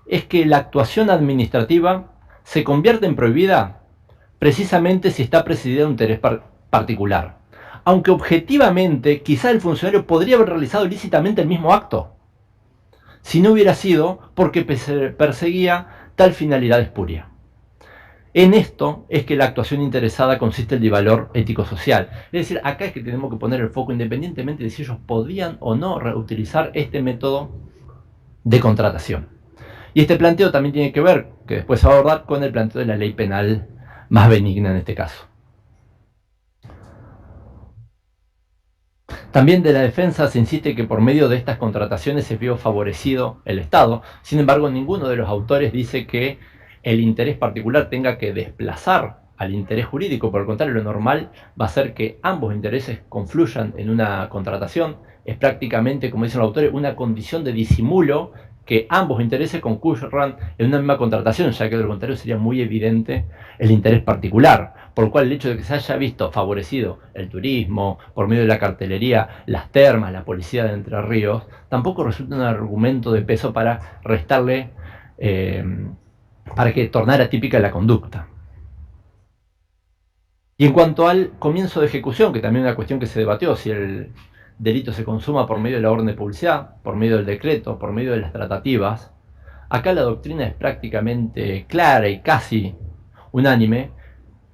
es que la actuación administrativa se convierte en prohibida precisamente si está presidida de un interés particular, aunque objetivamente quizá el funcionario podría haber realizado ilícitamente el mismo acto, si no hubiera sido porque perseguía tal finalidad espuria. En esto es que la actuación interesada consiste en el valor ético-social. Es decir, acá es que tenemos que poner el foco independientemente de si ellos podían o no reutilizar este método de contratación. Y este planteo también tiene que ver, que después se va a abordar, con el planteo de la ley penal más benigna en este caso. También de la defensa se insiste que por medio de estas contrataciones se vio favorecido el Estado. Sin embargo, ninguno de los autores dice que el interés particular tenga que desplazar al interés jurídico. Por el contrario, lo normal va a ser que ambos intereses confluyan en una contratación. Es prácticamente, como dicen los autores, una condición de disimulo que ambos intereses concurran en una misma contratación, ya que de lo contrario sería muy evidente el interés particular, por lo cual el hecho de que se haya visto favorecido el turismo, por medio de la cartelería, las termas, la policía de Entre Ríos, tampoco resulta un argumento de peso para restarle, para que tornara típica la conducta. Y en cuanto al comienzo de ejecución, que también es una cuestión que se debatió, si el delito se consuma por medio de la orden de publicidad, por medio del decreto, por medio de las tratativas, acá la doctrina es prácticamente clara y casi unánime,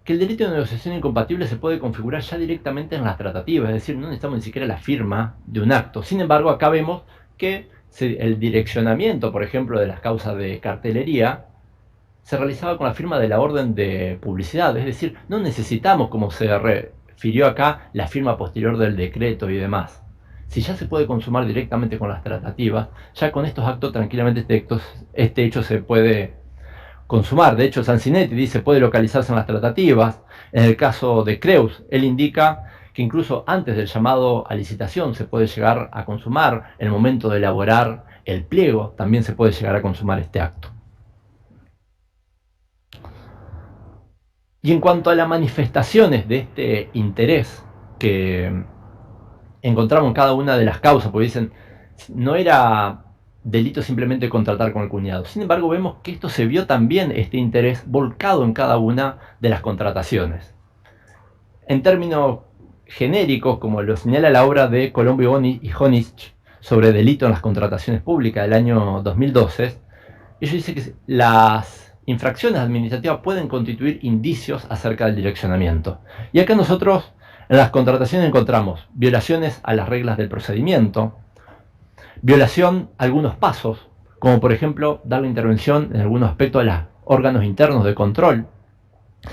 que el delito de negociación incompatible se puede configurar ya directamente en las tratativas, es decir, no necesitamos ni siquiera la firma de un acto. Sin embargo, acá vemos que el direccionamiento, por ejemplo, de las causas de cartelería, se realizaba con la firma de la orden de publicidad, es decir, no necesitamos, como se refirió acá, la firma posterior del decreto y demás. Si ya se puede consumar directamente con las tratativas, ya con estos actos tranquilamente este hecho se puede consumar. De hecho, Sansinetti dice puede localizarse en las tratativas. En el caso de Creus, él indica que incluso antes del llamado a licitación se puede llegar a consumar. En el momento de elaborar el pliego también se puede llegar a consumar este acto. Y en cuanto a las manifestaciones de este interés que encontramos en cada una de las causas, porque dicen, no era delito simplemente contratar con el cuñado. Sin embargo, vemos que esto se vio también, este interés, volcado en cada una de las contrataciones. En términos genéricos, como lo señala la obra de Colombo y Honich sobre delito en las contrataciones públicas del año 2012, ellos dicen que las infracciones administrativas pueden constituir indicios acerca del direccionamiento. Y acá nosotros en las contrataciones encontramos violaciones a las reglas del procedimiento, violación a algunos pasos, como por ejemplo dar la intervención en algunos aspectos de los órganos internos de control,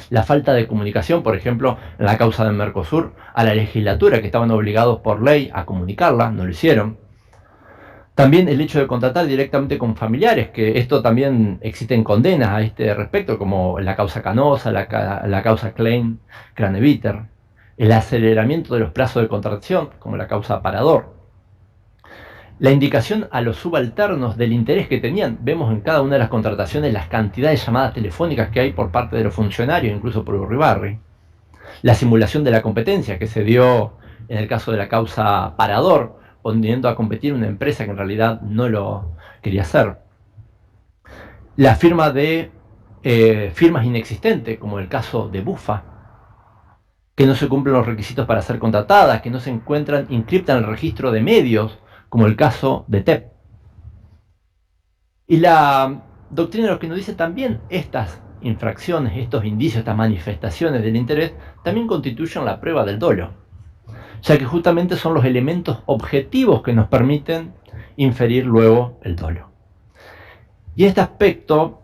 la falta de comunicación, por ejemplo, en la causa del Mercosur, a la legislatura, que estaban obligados por ley a comunicarla, no lo hicieron. También el hecho de contratar directamente con familiares, que esto también existen condenas a este respecto, como la causa Canosa, la causa Klein, Craneviter, el aceleramiento de los plazos de contratación, como la causa Parador, la indicación a los subalternos del interés que tenían. Vemos en cada una de las contrataciones las cantidades de llamadas telefónicas que hay por parte de los funcionarios, incluso por Urribarri, la simulación de la competencia que se dio en el caso de la causa Parador, poniendo a competir una empresa que en realidad no lo quería hacer. La firma de firmas inexistentes, como el caso de Bufa, que no se cumplen los requisitos para ser contratadas, que no se encuentran inscriptas en el registro de medios, como el caso de TEP. Y la doctrina lo que nos dice también, estas infracciones, estos indicios, estas manifestaciones del interés, también constituyen la prueba del dolo, ya que justamente son los elementos objetivos que nos permiten inferir luego el dolo. Y en este aspecto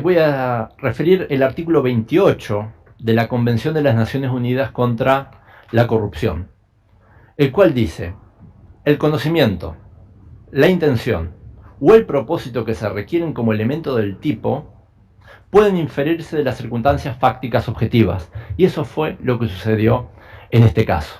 voy a referir el artículo 28 de la Convención de las Naciones Unidas contra la Corrupción, el cual dice: el conocimiento, la intención o el propósito que se requieren como elemento del tipo pueden inferirse de las circunstancias fácticas objetivas, y eso fue lo que sucedió en este caso.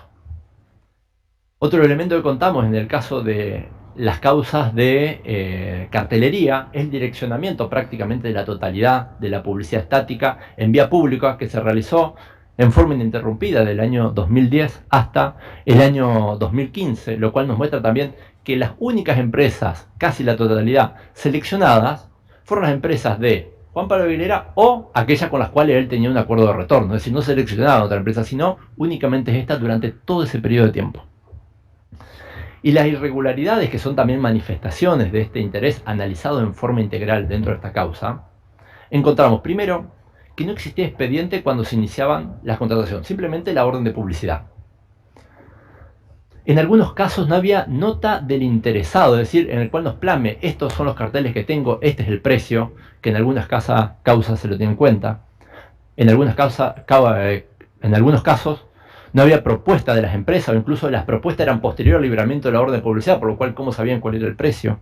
Otro elemento que contamos en el caso de las causas de cartelería es el direccionamiento prácticamente de la totalidad de la publicidad estática en vía pública que se realizó en forma ininterrumpida del año 2010 hasta el año 2015, lo cual nos muestra también que las únicas empresas, casi la totalidad, seleccionadas fueron las empresas de Juan Pablo Aguilera o aquellas con las cuales él tenía un acuerdo de retorno, es decir, no seleccionaban a otra empresa, sino únicamente esta durante todo ese periodo de tiempo. Y las irregularidades, que son también manifestaciones de este interés analizado en forma integral dentro de esta causa, encontramos primero que no existía expediente cuando se iniciaban las contrataciones, simplemente la orden de publicidad. En algunos casos no había nota del interesado, es decir, en el cual nos plasme: estos son los carteles que tengo, este es el precio, que en algunas causas se lo tienen en cuenta. En algunos casos no había propuesta de las empresas, o incluso las propuestas eran posterior al libramiento de la orden de publicidad, por lo cual ¿cómo sabían cuál era el precio?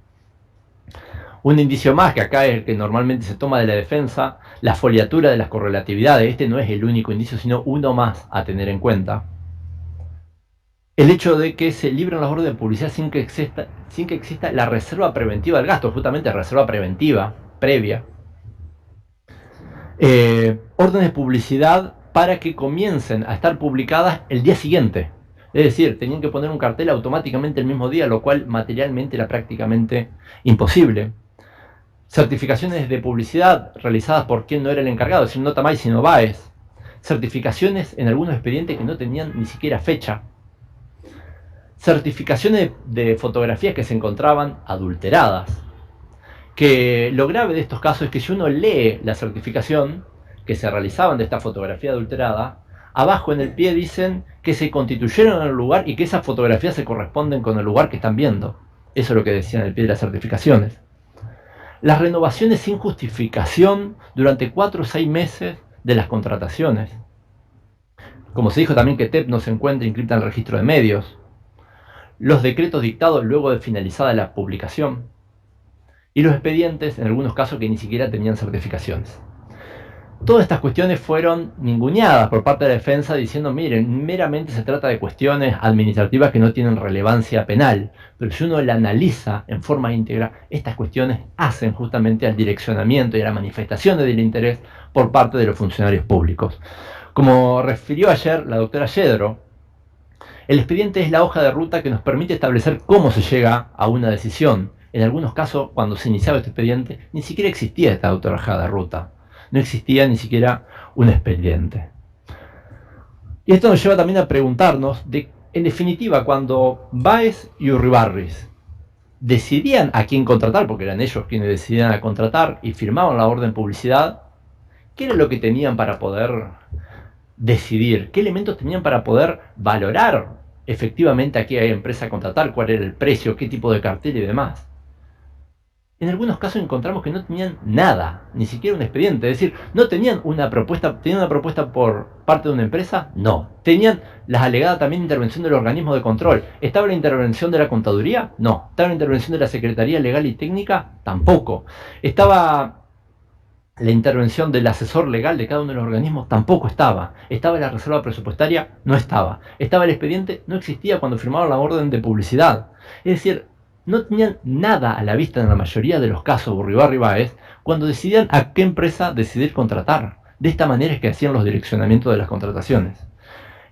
Un indicio más, que acá es el que normalmente se toma de la defensa, la foliatura de las correlatividades. Este no es el único indicio, sino uno más a tener en cuenta. El hecho de que se libren las órdenes de publicidad sin que exista la reserva preventiva del gasto, justamente reserva preventiva, previa. Órdenes de publicidad para que comiencen a estar publicadas el día siguiente. Es decir, tenían que poner un cartel automáticamente el mismo día, lo cual materialmente era prácticamente imposible. Certificaciones de publicidad realizadas por quien no era el encargado, es decir, no Tamay sino Baez. Certificaciones en algunos expedientes que no tenían ni siquiera fecha. Certificaciones de fotografías que se encontraban adulteradas. Que lo grave de estos casos es que si uno lee la certificación, que se realizaban de esta fotografía adulterada, abajo en el pie dicen que se constituyeron en el lugar y que esas fotografías se corresponden con el lugar que están viendo. Eso es lo que decía en el pie de las certificaciones. Las renovaciones sin justificación durante 4 o 6 meses de las contrataciones. Como se dijo también que TEP no se encuentra inscrita en el registro de medios. Los decretos dictados luego de finalizada la publicación. Y los expedientes, en algunos casos, que ni siquiera tenían certificaciones. Todas estas cuestiones fueron ninguneadas por parte de la defensa diciendo, miren, meramente se trata de cuestiones administrativas que no tienen relevancia penal, pero si uno la analiza en forma íntegra, estas cuestiones hacen justamente al direccionamiento y a la manifestación del interés por parte de los funcionarios públicos. Como refirió ayer la doctora Yedro, el expediente es la hoja de ruta que nos permite establecer cómo se llega a una decisión. En algunos casos, cuando se iniciaba este expediente, ni siquiera existía esta hoja de ruta. No existía ni siquiera un expediente. Y esto nos lleva también a preguntarnos, en definitiva, cuando Báez y Uribarris decidían a quién contratar, porque eran ellos quienes decidían a contratar y firmaban la orden de publicidad, ¿qué era lo que tenían para poder decidir? ¿Qué elementos tenían para poder valorar efectivamente a qué empresa contratar? ¿Cuál era el precio? ¿Qué tipo de cartel y demás? En algunos casos encontramos que no tenían nada, ni siquiera un expediente. Es decir, no tenían una propuesta. ¿Tenían una propuesta por parte de una empresa? No. ¿Tenían las alegadas también intervención del organismo de control? ¿Estaba la intervención de la contaduría? No. ¿Estaba la intervención de la Secretaría Legal y Técnica? Tampoco. ¿Estaba la intervención del asesor legal de cada uno de los organismos? Tampoco estaba. ¿Estaba la reserva presupuestaria? No estaba. ¿Estaba el expediente? No existía cuando firmaron la orden de publicidad. Es decir, no tenían nada a la vista en la mayoría de los casos Uribarri y Báez cuando decidían a qué empresa decidir contratar. De esta manera es que hacían los direccionamientos de las contrataciones.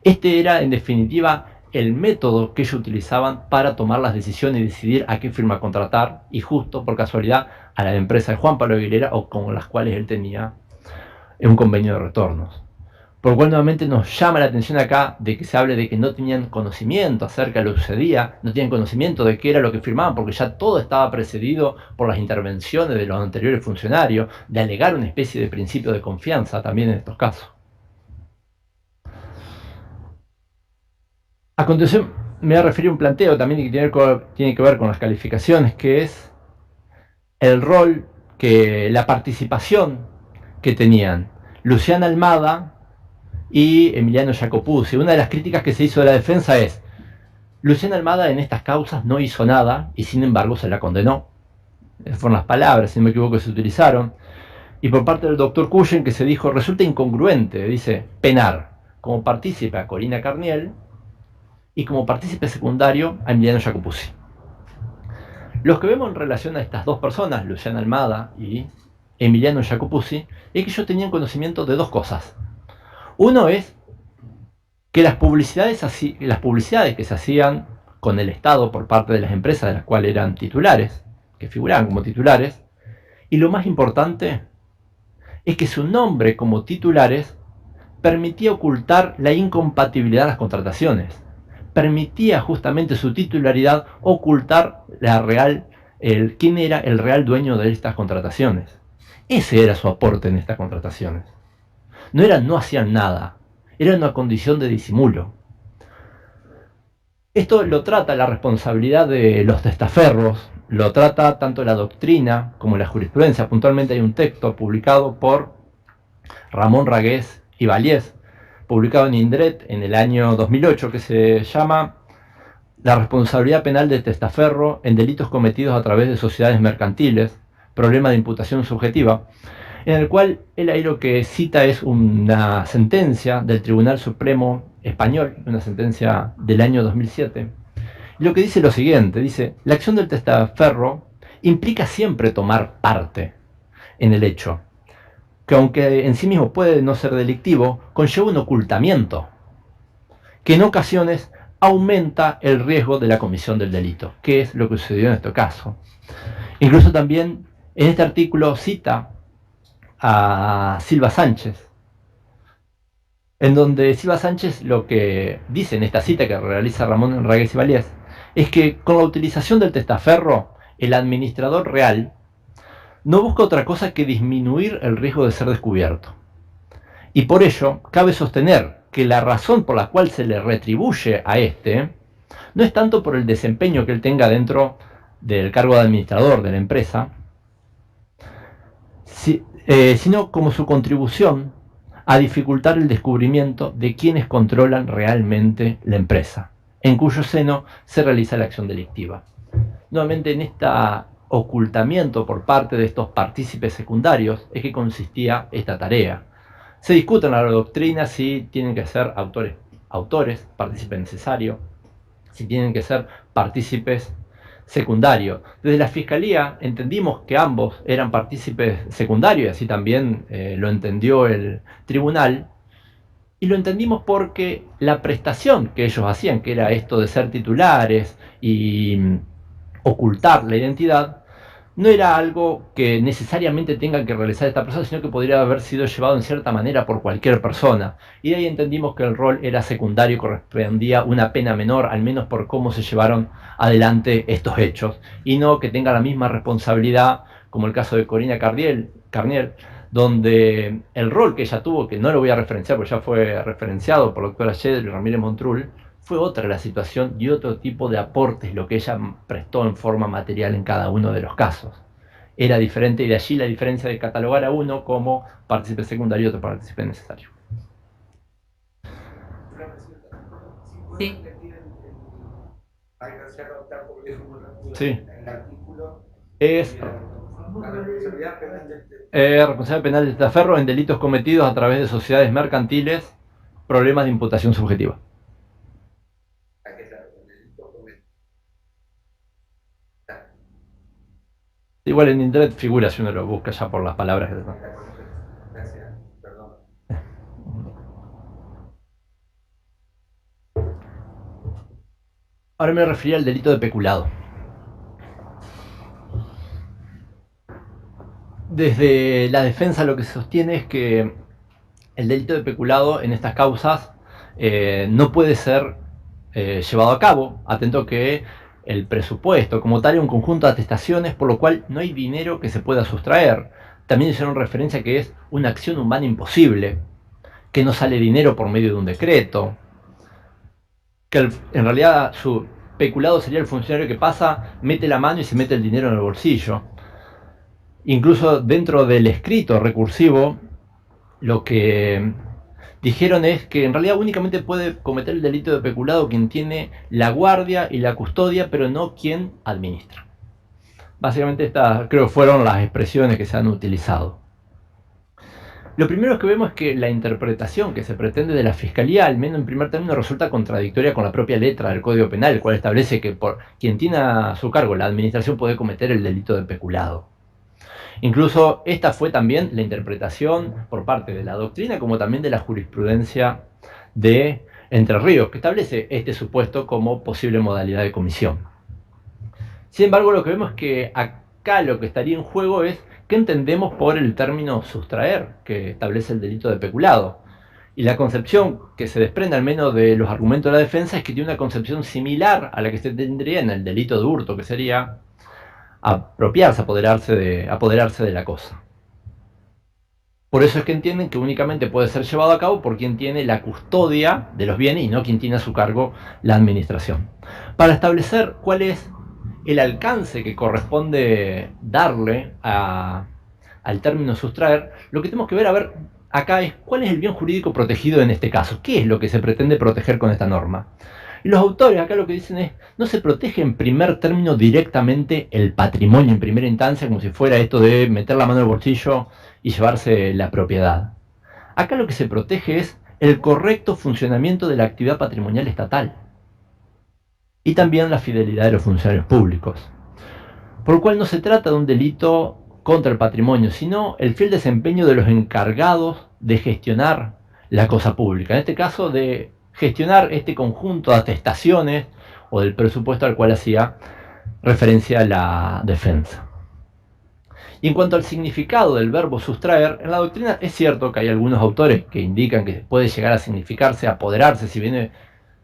Este era, en definitiva, el método que ellos utilizaban para tomar las decisiones y decidir a qué firma contratar, y justo por casualidad a la empresa de Juan Pablo Aguilera o con las cuales él tenía un convenio de retornos. Por lo cual nuevamente nos llama la atención acá de que se hable de que no tenían conocimiento acerca de lo que sucedía, no tenían conocimiento de qué era lo que firmaban, porque ya todo estaba precedido por las intervenciones de los anteriores funcionarios, de alegar una especie de principio de confianza también en estos casos. A continuación me voy a referir a un planteo también que tiene que ver con las calificaciones, que es el rol, la participación que tenían Luciana Almada y Emiliano Jacopuzzi. Una de las críticas que se hizo de la defensa es: Luciana Almada en estas causas no hizo nada y sin embargo se la condenó. Esas fueron las palabras, si no me equivoco, que se utilizaron. Y por parte del doctor Cuyen, que se dijo, resulta incongruente, dice, penar como partícipe a Corina Carniel y como partícipe secundario a Emiliano Jacopuzzi. Los que vemos en relación a estas dos personas, Luciana Almada y Emiliano Jacopuzzi, es que ellos tenían conocimiento de dos cosas. Uno es que las publicidades que se hacían con el Estado por parte de las empresas de las cuales eran titulares, que figuraban como titulares, y lo más importante es que su nombre como titulares permitía ocultar la incompatibilidad de las contrataciones, permitía justamente su titularidad ocultar quién era el real dueño de estas contrataciones. Ese era su aporte en estas contrataciones. No hacían nada, era una condición de disimulo. Esto lo trata la responsabilidad de los testaferros, lo trata tanto la doctrina como la jurisprudencia. Puntualmente hay un texto publicado por Ramón Ragués y Valiés, publicado en Indret en el año 2008, que se llama La responsabilidad penal del testaferro en delitos cometidos a través de sociedades mercantiles, problema de imputación subjetiva, en el cual él ahí lo que cita es una sentencia del Tribunal Supremo Español, una sentencia del año 2007. Y lo que dice lo siguiente, dice: la acción del testaferro implica siempre tomar parte en el hecho, que aunque en sí mismo puede no ser delictivo, conlleva un ocultamiento, que en ocasiones aumenta el riesgo de la comisión del delito, que es lo que sucedió en este caso. Incluso también en este artículo cita a Silva Sánchez, en donde Silva Sánchez lo que dice en esta cita que realiza Ramón Ragués y Valiés es que con la utilización del testaferro, el administrador real no busca otra cosa que disminuir el riesgo de ser descubierto. Y por ello, cabe sostener que la razón por la cual se le retribuye a este no es tanto por el desempeño que él tenga dentro del cargo de administrador de la empresa, sino como su contribución a dificultar el descubrimiento de quienes controlan realmente la empresa, en cuyo seno se realiza la acción delictiva. Nuevamente, en este ocultamiento por parte de estos partícipes secundarios es que consistía esta tarea. Se discute en la doctrina si tienen que ser autores, partícipe necesario, si tienen que ser partícipes secundarios. Desde la Fiscalía entendimos que ambos eran partícipes secundarios, y así también lo entendió el tribunal, y lo entendimos porque la prestación que ellos hacían, que era esto de ser titulares y ocultar la identidad, no era algo que necesariamente tenga que realizar esta persona, sino que podría haber sido llevado en cierta manera por cualquier persona. Y de ahí entendimos que el rol era secundario y correspondía una pena menor, al menos por cómo se llevaron adelante estos hechos, y no que tenga la misma responsabilidad como el caso de Corina Carniel, donde el rol que ella tuvo, que no lo voy a referenciar porque ya fue referenciado por la doctora Yedro y Ramírez Montrul, fue otra la situación y otro tipo de aportes lo que ella prestó en forma material en cada uno de los casos. Era diferente, y de allí la diferencia de catalogar a uno como partícipe secundario y otro partícipe necesario. Sí. Sí. Es responsabilidad penal de testaferro en delitos cometidos a través de sociedades mercantiles, problemas de imputación subjetiva. Igual en internet figura si uno lo busca ya por las palabras que te dan. Gracias, perdón. Ahora me refería al delito de peculado. Desde la defensa lo que se sostiene es que el delito de peculado en estas causas no puede ser llevado a cabo, atento que el presupuesto como tal es un conjunto de atestaciones, por lo cual no hay dinero que se pueda sustraer. También hicieron referencia que es una acción humana imposible, que no sale dinero por medio de un decreto, que en realidad su peculado sería el funcionario que pasa, mete la mano y se mete el dinero en el bolsillo. Incluso dentro del escrito recursivo, lo que dijeron es que en realidad únicamente puede cometer el delito de peculado quien tiene la guardia y la custodia, pero no quien administra. Básicamente estas creo que fueron las expresiones que se han utilizado. Lo primero que vemos es que la interpretación que se pretende de la Fiscalía, al menos en primer término, resulta contradictoria con la propia letra del Código Penal, el cual establece que por quien tiene a su cargo la administración puede cometer el delito de peculado. Incluso esta fue también la interpretación por parte de la doctrina como también de la jurisprudencia de Entre Ríos, que establece este supuesto como posible modalidad de comisión. Sin embargo, lo que vemos es que acá lo que estaría en juego es qué entendemos por el término sustraer, que establece el delito de peculado. Y la concepción que se desprende al menos de los argumentos de la defensa es que tiene una concepción similar a la que se tendría en el delito de hurto, que sería apropiarse, apoderarse de la cosa. Por eso es que entienden que únicamente puede ser llevado a cabo por quien tiene la custodia de los bienes y no quien tiene a su cargo la administración. Para establecer cuál es el alcance que corresponde darle al término sustraer, lo que tenemos que ver acá es cuál es el bien jurídico protegido en este caso, qué es lo que se pretende proteger con esta norma. Y los autores acá lo que dicen es, no se protege en primer término directamente el patrimonio en primera instancia, como si fuera esto de meter la mano en el bolsillo y llevarse la propiedad. Acá lo que se protege es el correcto funcionamiento de la actividad patrimonial estatal y también la fidelidad de los funcionarios públicos. Por lo cual no se trata de un delito contra el patrimonio, sino el fiel desempeño de los encargados de gestionar la cosa pública. En este caso, de gestionar este conjunto de atestaciones o del presupuesto al cual hacía referencia la defensa. Y en cuanto al significado del verbo sustraer, en la doctrina es cierto que hay algunos autores que indican que puede llegar a significarse apoderarse, si bien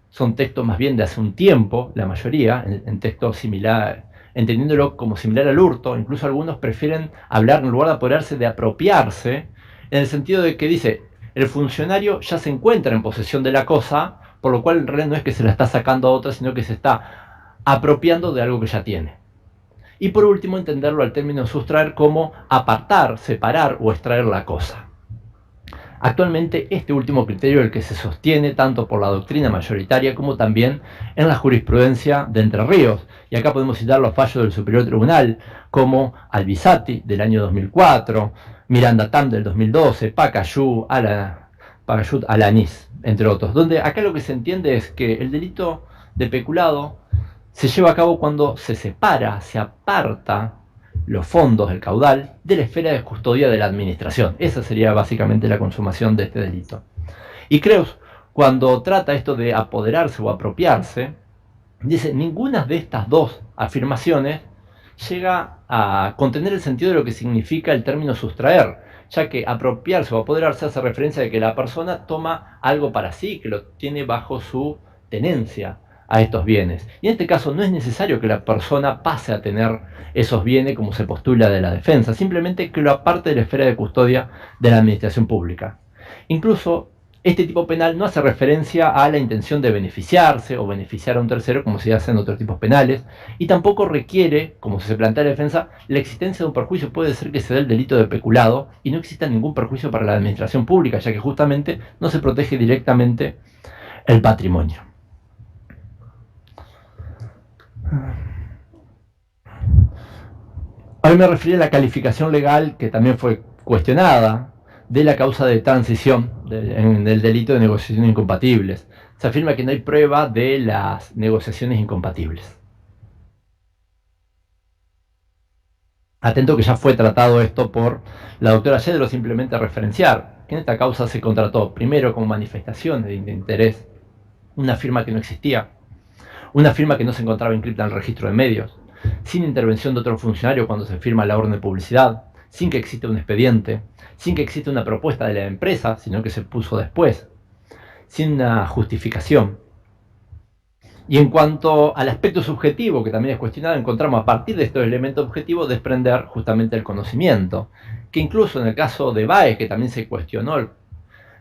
son textos más bien de hace un tiempo, la mayoría, en textos similares, entendiéndolo como similar al hurto. Incluso algunos prefieren hablar, en lugar de apoderarse, de apropiarse, en el sentido de que dice, el funcionario ya se encuentra en posesión de la cosa, por lo cual en realidad no es que se la está sacando a otra, sino que se está apropiando de algo que ya tiene. Y por último, entenderlo al término sustraer como apartar, separar o extraer la cosa. Actualmente este último criterio es el que se sostiene tanto por la doctrina mayoritaria como también en la jurisprudencia de Entre Ríos. Y acá podemos citar los fallos del Superior Tribunal como Albizati del año 2004, Miranda Tam del 2012, Pacayut, Alanís, entre otros. Donde acá lo que se entiende es que el delito de peculado se lleva a cabo cuando se separa, se aparta los fondos del caudal de la esfera de custodia de la administración. Esa sería básicamente la consumación de este delito. Y Creus, cuando trata esto de apoderarse o apropiarse, dice, ninguna de estas dos afirmaciones llega a contener el sentido de lo que significa el término sustraer, ya que apropiarse o apoderarse hace referencia de que la persona toma algo para sí, que lo tiene bajo su tenencia a estos bienes. Y en este caso no es necesario que la persona pase a tener esos bienes como se postula de la defensa, simplemente que lo aparte de la esfera de custodia de la administración pública. Incluso este tipo penal no hace referencia a la intención de beneficiarse o beneficiar a un tercero como se hace en otros tipos penales, y tampoco requiere, como se plantea la defensa, la existencia de un perjuicio. Puede ser que se dé el delito de peculado y no exista ningún perjuicio para la administración pública, ya que justamente no se protege directamente el patrimonio. Ahora me refiero a la calificación legal que también fue cuestionada de la causa de transición del delito de negociaciones incompatibles. Se afirma que no hay prueba de las negociaciones incompatibles. Atento que ya fue tratado esto por la doctora Yedro, simplemente referenciar que en esta causa se contrató primero como manifestaciones de interés una firma que no existía, una firma que no se encontraba inscrita en el registro de medios, sin intervención de otro funcionario cuando se firma la orden de publicidad, sin que exista un expediente, sin que exista una propuesta de la empresa, sino que se puso después, sin una justificación. Y en cuanto al aspecto subjetivo, que también es cuestionado, encontramos a partir de estos elementos objetivos desprender justamente el conocimiento, que incluso en el caso de Baez, que también se cuestionó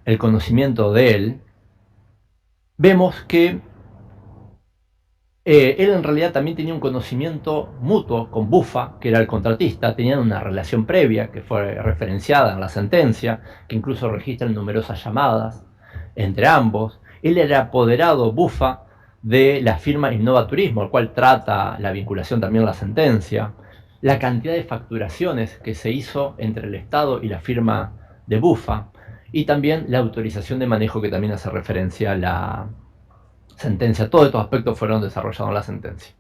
el conocimiento de él, vemos que él en realidad también tenía un conocimiento mutuo con Bufa, que era el contratista, tenían una relación previa que fue referenciada en la sentencia, que incluso registra numerosas llamadas entre ambos. Él era apoderado, Bufa, de la firma Innova Turismo, el cual trata la vinculación también en la sentencia, la cantidad de facturaciones que se hizo entre el Estado y la firma de Bufa, y también la autorización de manejo que también hace referencia a la sentencia. Todos estos aspectos fueron desarrollados en la sentencia.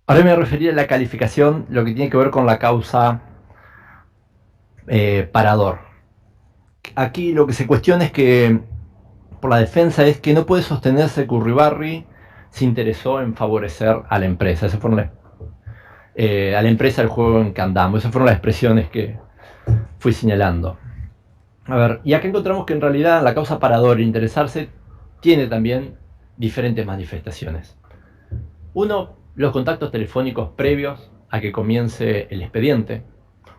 Ahora me referiré a la calificación, lo que tiene que ver con la causa parador. Aquí lo que se cuestiona es que, por la defensa, es que no puede sostenerse que Urribarri se interesó en favorecer a la empresa. Esas fueron a la empresa del juego en que andamos. Esas fueron las expresiones que fui señalando. A ver, y acá encontramos que en realidad la causa parador, interesarse, tiene también diferentes manifestaciones. Uno, los contactos telefónicos previos a que comience el expediente.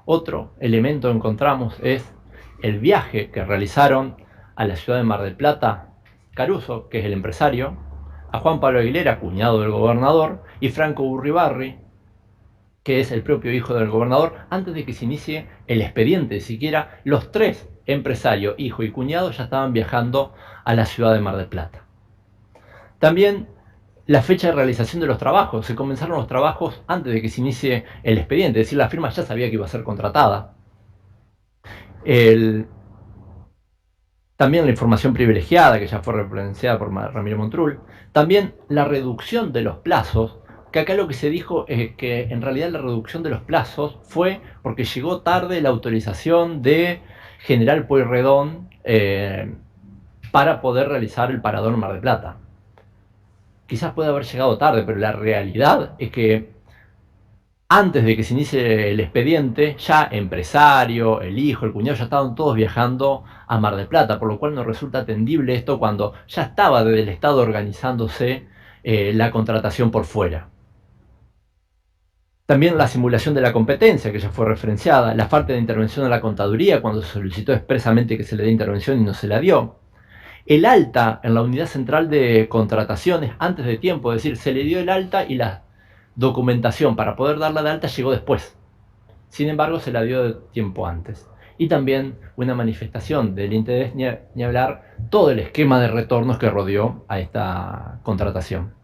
Otro elemento que encontramos es el viaje que realizaron a la ciudad de Mar del Plata Caruso, que es el empresario, a Juan Pablo Aguilera, cuñado del gobernador, y Franco Urribarri, que es el propio hijo del gobernador, antes de que se inicie el expediente. Siquiera los tres, empresario, hijo y cuñado, ya estaban viajando a la ciudad de Mar del Plata. También la fecha de realización de los trabajos. Se comenzaron los trabajos antes de que se inicie el expediente, es decir, la firma ya sabía que iba a ser contratada. También la información privilegiada, que ya fue referenciada por Ramiro Montrul. También la reducción de los plazos, que acá lo que se dijo es que en realidad la reducción de los plazos fue porque llegó tarde la autorización de General Pueyrredón para poder realizar el parador Mar del Plata. Quizás puede haber llegado tarde, pero la realidad es que antes de que se inicie el expediente, ya empresario, el hijo, el cuñado, ya estaban todos viajando a Mar del Plata, por lo cual nos resulta atendible esto cuando ya estaba desde el Estado organizándose la contratación por fuera. También la simulación de la competencia, que ya fue referenciada, la falta de intervención en la contaduría cuando se solicitó expresamente que se le dé intervención y no se la dio, el alta en la unidad central de contrataciones antes de tiempo, es decir, se le dio el alta y la documentación para poder darla de alta llegó después. Sin embargo, se la dio de tiempo antes. Y también una manifestación del interés, ni hablar, todo el esquema de retornos que rodeó a esta contratación.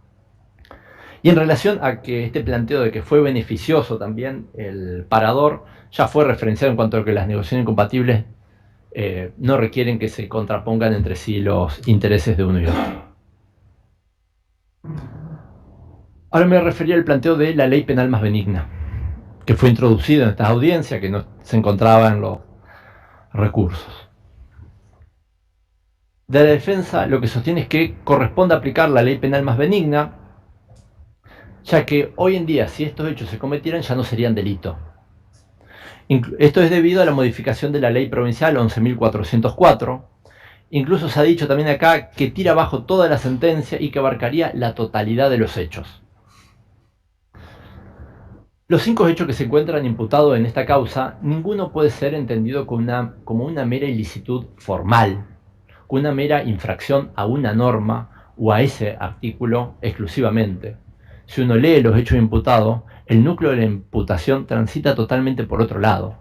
Y en relación a que este planteo de que fue beneficioso también el parador, ya fue referenciado en cuanto a que las negociaciones incompatibles no requieren que se contrapongan entre sí los intereses de uno y otro. Ahora me refería al planteo de la ley penal más benigna, que fue introducida en estas audiencias, que no se encontraba en los recursos. De la defensa lo que sostiene es que corresponde aplicar la ley penal más benigna, ya que hoy en día si estos hechos se cometieran ya no serían delito. Esto es debido a la modificación de la ley provincial 11.404. Incluso se ha dicho también acá que tira abajo toda la sentencia y que abarcaría la totalidad de los hechos. Los 5 hechos que se encuentran imputados en esta causa, ninguno puede ser entendido como una mera ilicitud formal, como una mera infracción a una norma o a ese artículo exclusivamente. Si uno lee los hechos imputados, el núcleo de la imputación transita totalmente por otro lado.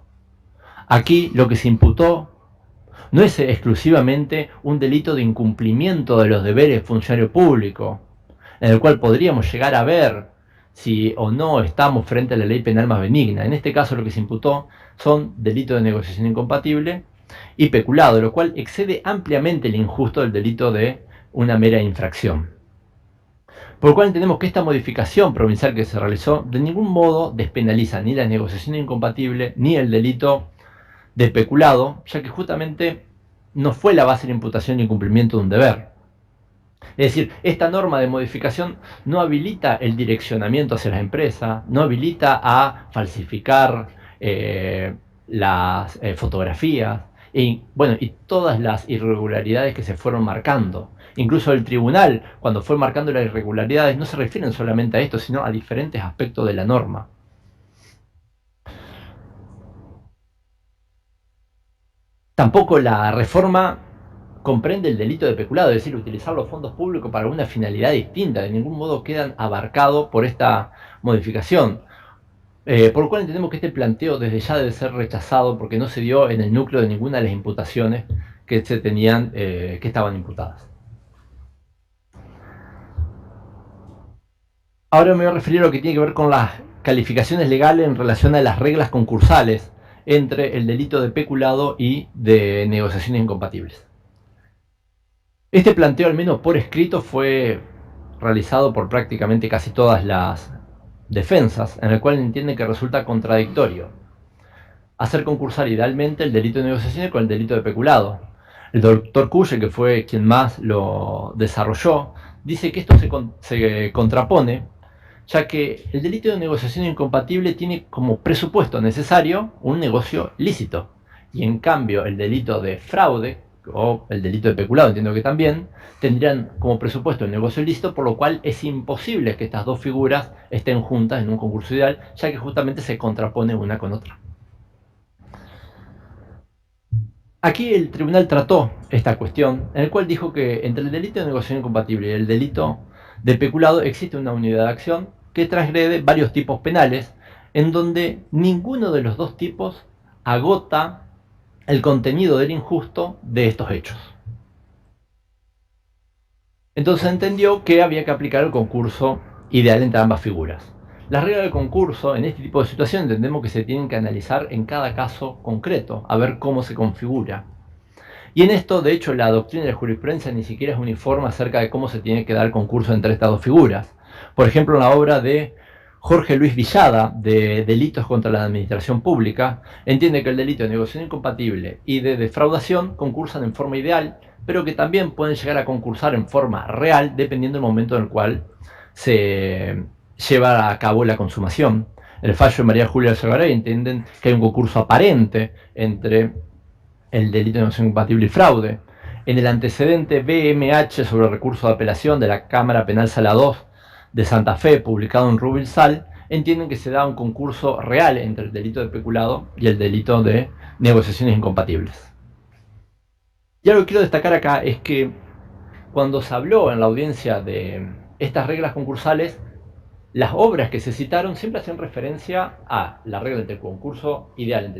Aquí lo que se imputó no es exclusivamente un delito de incumplimiento de los deberes de funcionario público, en el cual podríamos llegar a ver si o no estamos frente a la ley penal más benigna. En este caso lo que se imputó son delitos de negociación incompatible y peculado, lo cual excede ampliamente el injusto del delito de una mera infracción. Por lo cual entendemos que esta modificación provincial que se realizó de ningún modo despenaliza ni la negociación incompatible ni el delito de peculado, ya que justamente no fue la base de la imputación y cumplimiento de un deber. Es decir, esta norma de modificación no habilita el direccionamiento hacia las empresas, no habilita a falsificar las fotografías y todas las irregularidades que se fueron marcando. Incluso el tribunal, cuando fue marcando las irregularidades, no se refieren solamente a esto, sino a diferentes aspectos de la norma. Tampoco la reforma comprende el delito de peculado, es decir, utilizar los fondos públicos para una finalidad distinta. De ningún modo quedan abarcados por esta modificación. Por lo cual entendemos que este planteo desde ya debe ser rechazado porque no se dio en el núcleo de ninguna de las imputaciones que se tenían, que estaban imputadas. Ahora me voy a referir a lo que tiene que ver con las calificaciones legales en relación a las reglas concursales entre el delito de peculado y de negociaciones incompatibles. Este planteo, al menos por escrito, fue realizado por prácticamente casi todas las defensas, en el cual entienden que resulta contradictorio hacer concursar idealmente el delito de negociaciones con el delito de peculado. El doctor Cuye, que fue quien más lo desarrolló, dice que esto se contrapone, ya que el delito de negociación incompatible tiene como presupuesto necesario un negocio lícito, y en cambio el delito de fraude o el delito de peculado, entiendo que también, tendrían como presupuesto el negocio ilícito, por lo cual es imposible que estas dos figuras estén juntas en un concurso ideal, ya que justamente se contrapone una con otra. Aquí el tribunal trató esta cuestión, en el cual dijo que entre el delito de negociación incompatible y el delito de peculado existe una unidad de acción que transgrede varios tipos penales, en donde ninguno de los dos tipos agota el contenido del injusto de estos hechos. Entonces entendió que había que aplicar el concurso ideal entre ambas figuras. Las reglas del concurso en este tipo de situaciones entendemos que se tienen que analizar en cada caso concreto, a ver cómo se configura. Y en esto, de hecho, la doctrina de la jurisprudencia ni siquiera es uniforme acerca de cómo se tiene que dar el concurso entre estas dos figuras. Por ejemplo, en la obra de Jorge Luis Villada, de Delitos contra la Administración Pública, entiende que el delito de negociación incompatible y de defraudación concursan en forma ideal, pero que también pueden llegar a concursar en forma real dependiendo del momento en el cual se lleva a cabo la consumación. En el fallo de María Julia Segaray entienden que hay un concurso aparente entre el delito de negociación incompatible y fraude. En el antecedente BMH sobre recurso de apelación de la Cámara Penal Sala 2 de Santa Fe, publicado en Rubilsal, entienden que se da un concurso real entre el delito de peculado y el delito de negociaciones incompatibles. Y algo que quiero destacar acá es que cuando se habló en la audiencia de estas reglas concursales, las obras que se citaron siempre hacían referencia a la regla entre concurso ideal,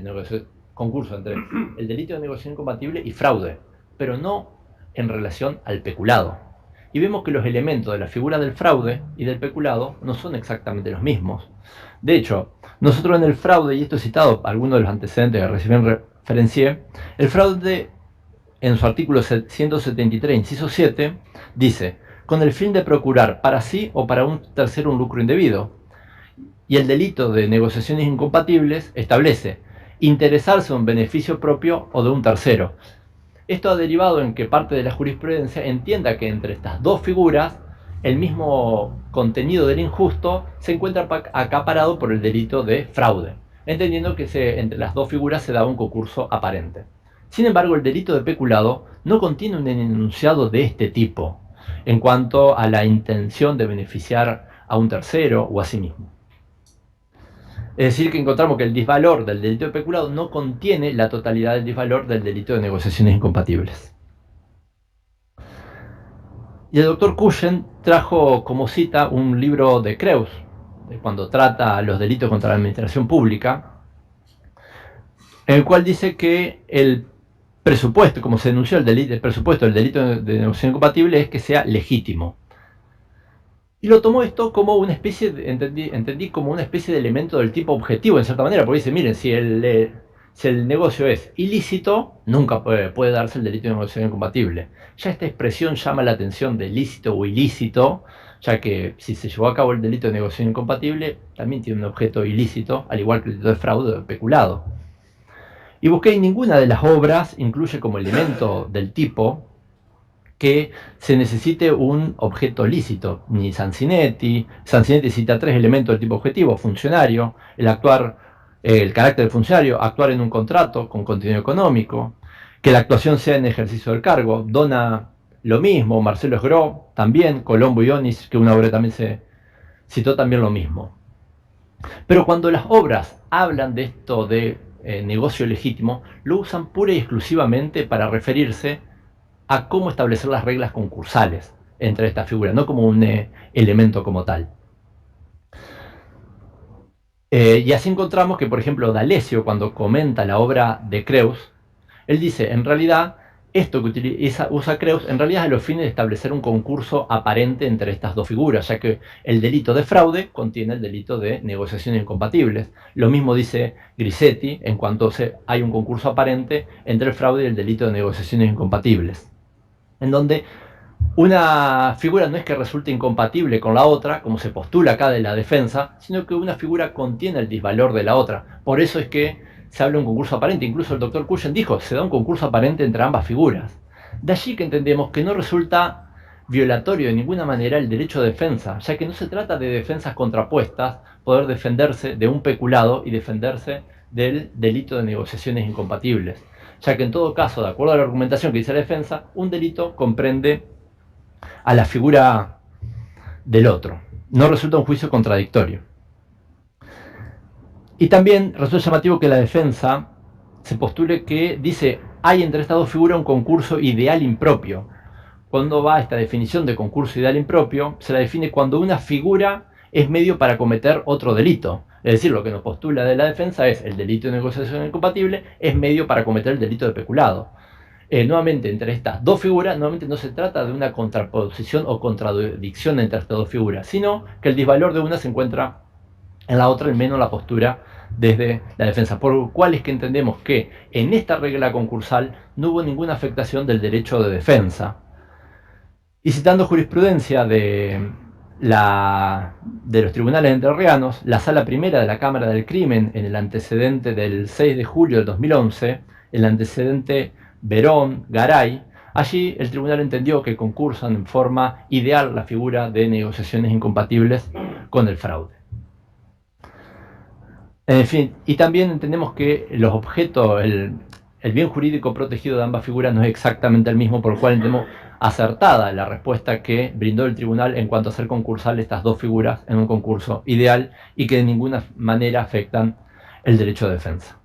concurso entre el delito de negociación incompatible y fraude, pero no en relación al peculado. Y vemos que los elementos de la figura del fraude y del peculado no son exactamente los mismos. De hecho, nosotros en el fraude, y esto he citado algunos de los antecedentes que recién referencié, el fraude en su artículo 173, inciso 7, dice: con el fin de procurar para sí o para un tercero un lucro indebido. Y el delito de negociaciones incompatibles establece interesarse en un beneficio propio o de un tercero. Esto ha derivado en que parte de la jurisprudencia entienda que entre estas dos figuras el mismo contenido del injusto se encuentra acaparado por el delito de fraude, entendiendo que entre las dos figuras se da un concurso aparente. Sin embargo, el delito de peculado no contiene un enunciado de este tipo en cuanto a la intención de beneficiar a un tercero o a sí mismo. Es decir, que encontramos que el disvalor del delito de peculado no contiene la totalidad del disvalor del delito de negociaciones incompatibles. Y el doctor Cushen trajo como cita un libro de Creus, cuando trata los delitos contra la administración pública, en el cual dice que el presupuesto, como se denunció el presupuesto del delito de negociación incompatible, es que sea legítimo. Y lo tomó esto como una especie de, entendí como una especie de elemento del tipo objetivo, en cierta manera, porque dice, miren, si el negocio es ilícito, nunca puede darse el delito de negociación incompatible. Ya esta expresión llama la atención de lícito o ilícito, ya que si se llevó a cabo el delito de negociación incompatible, también tiene un objeto ilícito, al igual que el delito de fraude o de peculado. Y busqué y ninguna de las obras incluye como elemento del tipo que se necesite un objeto lícito, ni Sanzinetti cita 3 elementos del tipo objetivo: funcionario, el carácter del funcionario, actuar en un contrato con contenido económico, que la actuación sea en ejercicio del cargo. Dona lo mismo, Marcelo Esgro también, Colombo y Onis, que una obra también se citó, también lo mismo. Pero cuando las obras hablan de esto de negocio legítimo, lo usan pura y exclusivamente para referirse a cómo establecer las reglas concursales entre estas figuras, no como un elemento como tal. Y así encontramos que, por ejemplo, D'Alessio, cuando comenta la obra de Creus, él dice, en realidad, esto que usa Creus, en realidad es a los fines de establecer un concurso aparente entre estas dos figuras, ya que el delito de fraude contiene el delito de negociaciones incompatibles. Lo mismo dice Grisetti en cuanto hay un concurso aparente entre el fraude y el delito de negociaciones incompatibles, en donde una figura no es que resulte incompatible con la otra, como se postula acá de la defensa, sino que una figura contiene el disvalor de la otra. Por eso es que se habla de un concurso aparente. Incluso el doctor Cushen dijo, se da un concurso aparente entre ambas figuras. De allí que entendemos que no resulta violatorio de ninguna manera el derecho de defensa, ya que no se trata de defensas contrapuestas, poder defenderse de un peculado y defenderse del delito de negociaciones incompatibles, ya que en todo caso, de acuerdo a la argumentación que dice la defensa, un delito comprende a la figura del otro. No resulta un juicio contradictorio. Y también resulta llamativo que la defensa se postule que dice, hay entre estas dos figuras un concurso ideal impropio. Cuando va esta definición de concurso ideal impropio, se la define cuando una figura es medio para cometer otro delito. Es decir, lo que nos postula de la defensa es el delito de negociación incompatible es medio para cometer el delito de peculado. Nuevamente, entre estas dos figuras, nuevamente no se trata de una contraposición o contradicción entre estas dos figuras, sino que el disvalor de una se encuentra en la otra, al menos la postura desde la defensa. Por lo cual es que entendemos que en esta regla concursal no hubo ninguna afectación del derecho de defensa. Y citando jurisprudencia de los tribunales entrerrianos, la Sala Primera de la Cámara del Crimen, en el antecedente del 6 de julio del 2011, el antecedente Verón, Garay, allí el tribunal entendió que concursan en forma ideal la figura de negociaciones incompatibles con el fraude. En fin, y también entendemos que los objetos, el bien jurídico protegido de ambas figuras no es exactamente el mismo, por lo cual entendemos acertada la respuesta que brindó el tribunal en cuanto a hacer concursar estas dos figuras en un concurso ideal y que de ninguna manera afectan el derecho de defensa.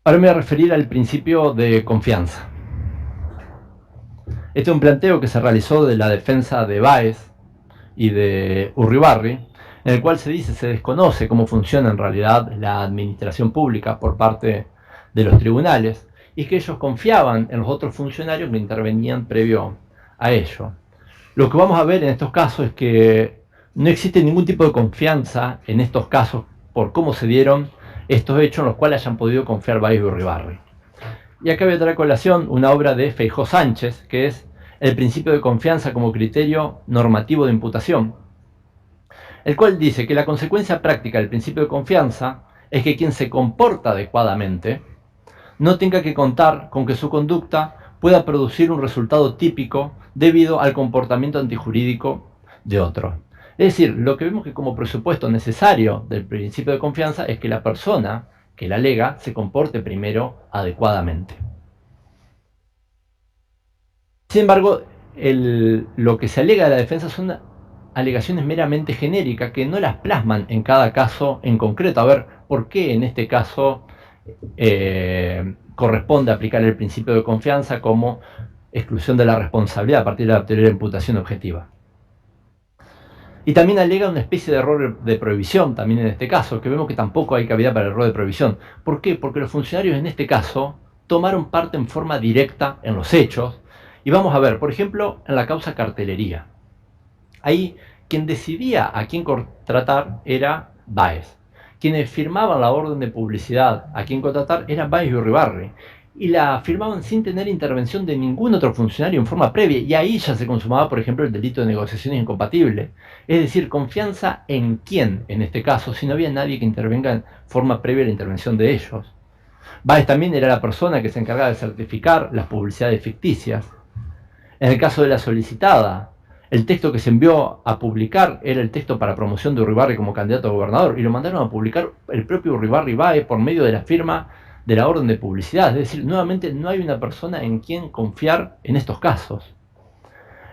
Ahora me voy a referir al principio de confianza. Este es un planteo que se realizó de la defensa de Báez y de Urribarri, en el cual se desconoce cómo funciona en realidad la administración pública por parte de los tribunales y que ellos confiaban en los otros funcionarios que intervenían previo a ello. Lo que vamos a ver en estos casos es que no existe ningún tipo de confianza en estos casos por cómo se dieron estos hechos en los cuales hayan podido confiar Báez y Urribarri. Y acá voy a traer a colación una obra de Feijó Sánchez, que es El principio de confianza como criterio normativo de imputación, el cual dice que la consecuencia práctica del principio de confianza es que quien se comporta adecuadamente no tenga que contar con que su conducta pueda producir un resultado típico debido al comportamiento antijurídico de otro. Es decir, lo que vemos que como presupuesto necesario del principio de confianza es que la persona que la alega se comporte primero adecuadamente. Sin embargo, lo que se alega de la defensa son alegaciones meramente genéricas que no las plasman en cada caso en concreto. A ver, ¿por qué en este caso corresponde aplicar el principio de confianza como exclusión de la responsabilidad a partir de la teoría de imputación objetiva? Y también alega una especie de error de prohibición, también en este caso, que vemos que tampoco hay cabida para el error de prohibición. ¿Por qué? Porque los funcionarios en este caso tomaron parte en forma directa en los hechos. Y vamos a ver, por ejemplo, en la causa cartelería. Ahí quien decidía a quién contratar era Báez. Quienes firmaban la orden de publicidad a quién contratar eran Báez y Urribarri. Y la firmaban sin tener intervención de ningún otro funcionario en forma previa. Y ahí ya se consumaba, por ejemplo, el delito de negociaciones incompatibles. Es decir, confianza en quién, en este caso, si no había nadie que intervenga en forma previa a la intervención de ellos. Báez también era la persona que se encargaba de certificar las publicidades ficticias. En el caso de la solicitada, el texto que se envió a publicar era el texto para promoción de Urribarri como candidato a gobernador y lo mandaron a publicar el propio Urribarri Báez por medio de la firma de la orden de publicidad. Es decir, nuevamente no hay una persona en quien confiar en estos casos.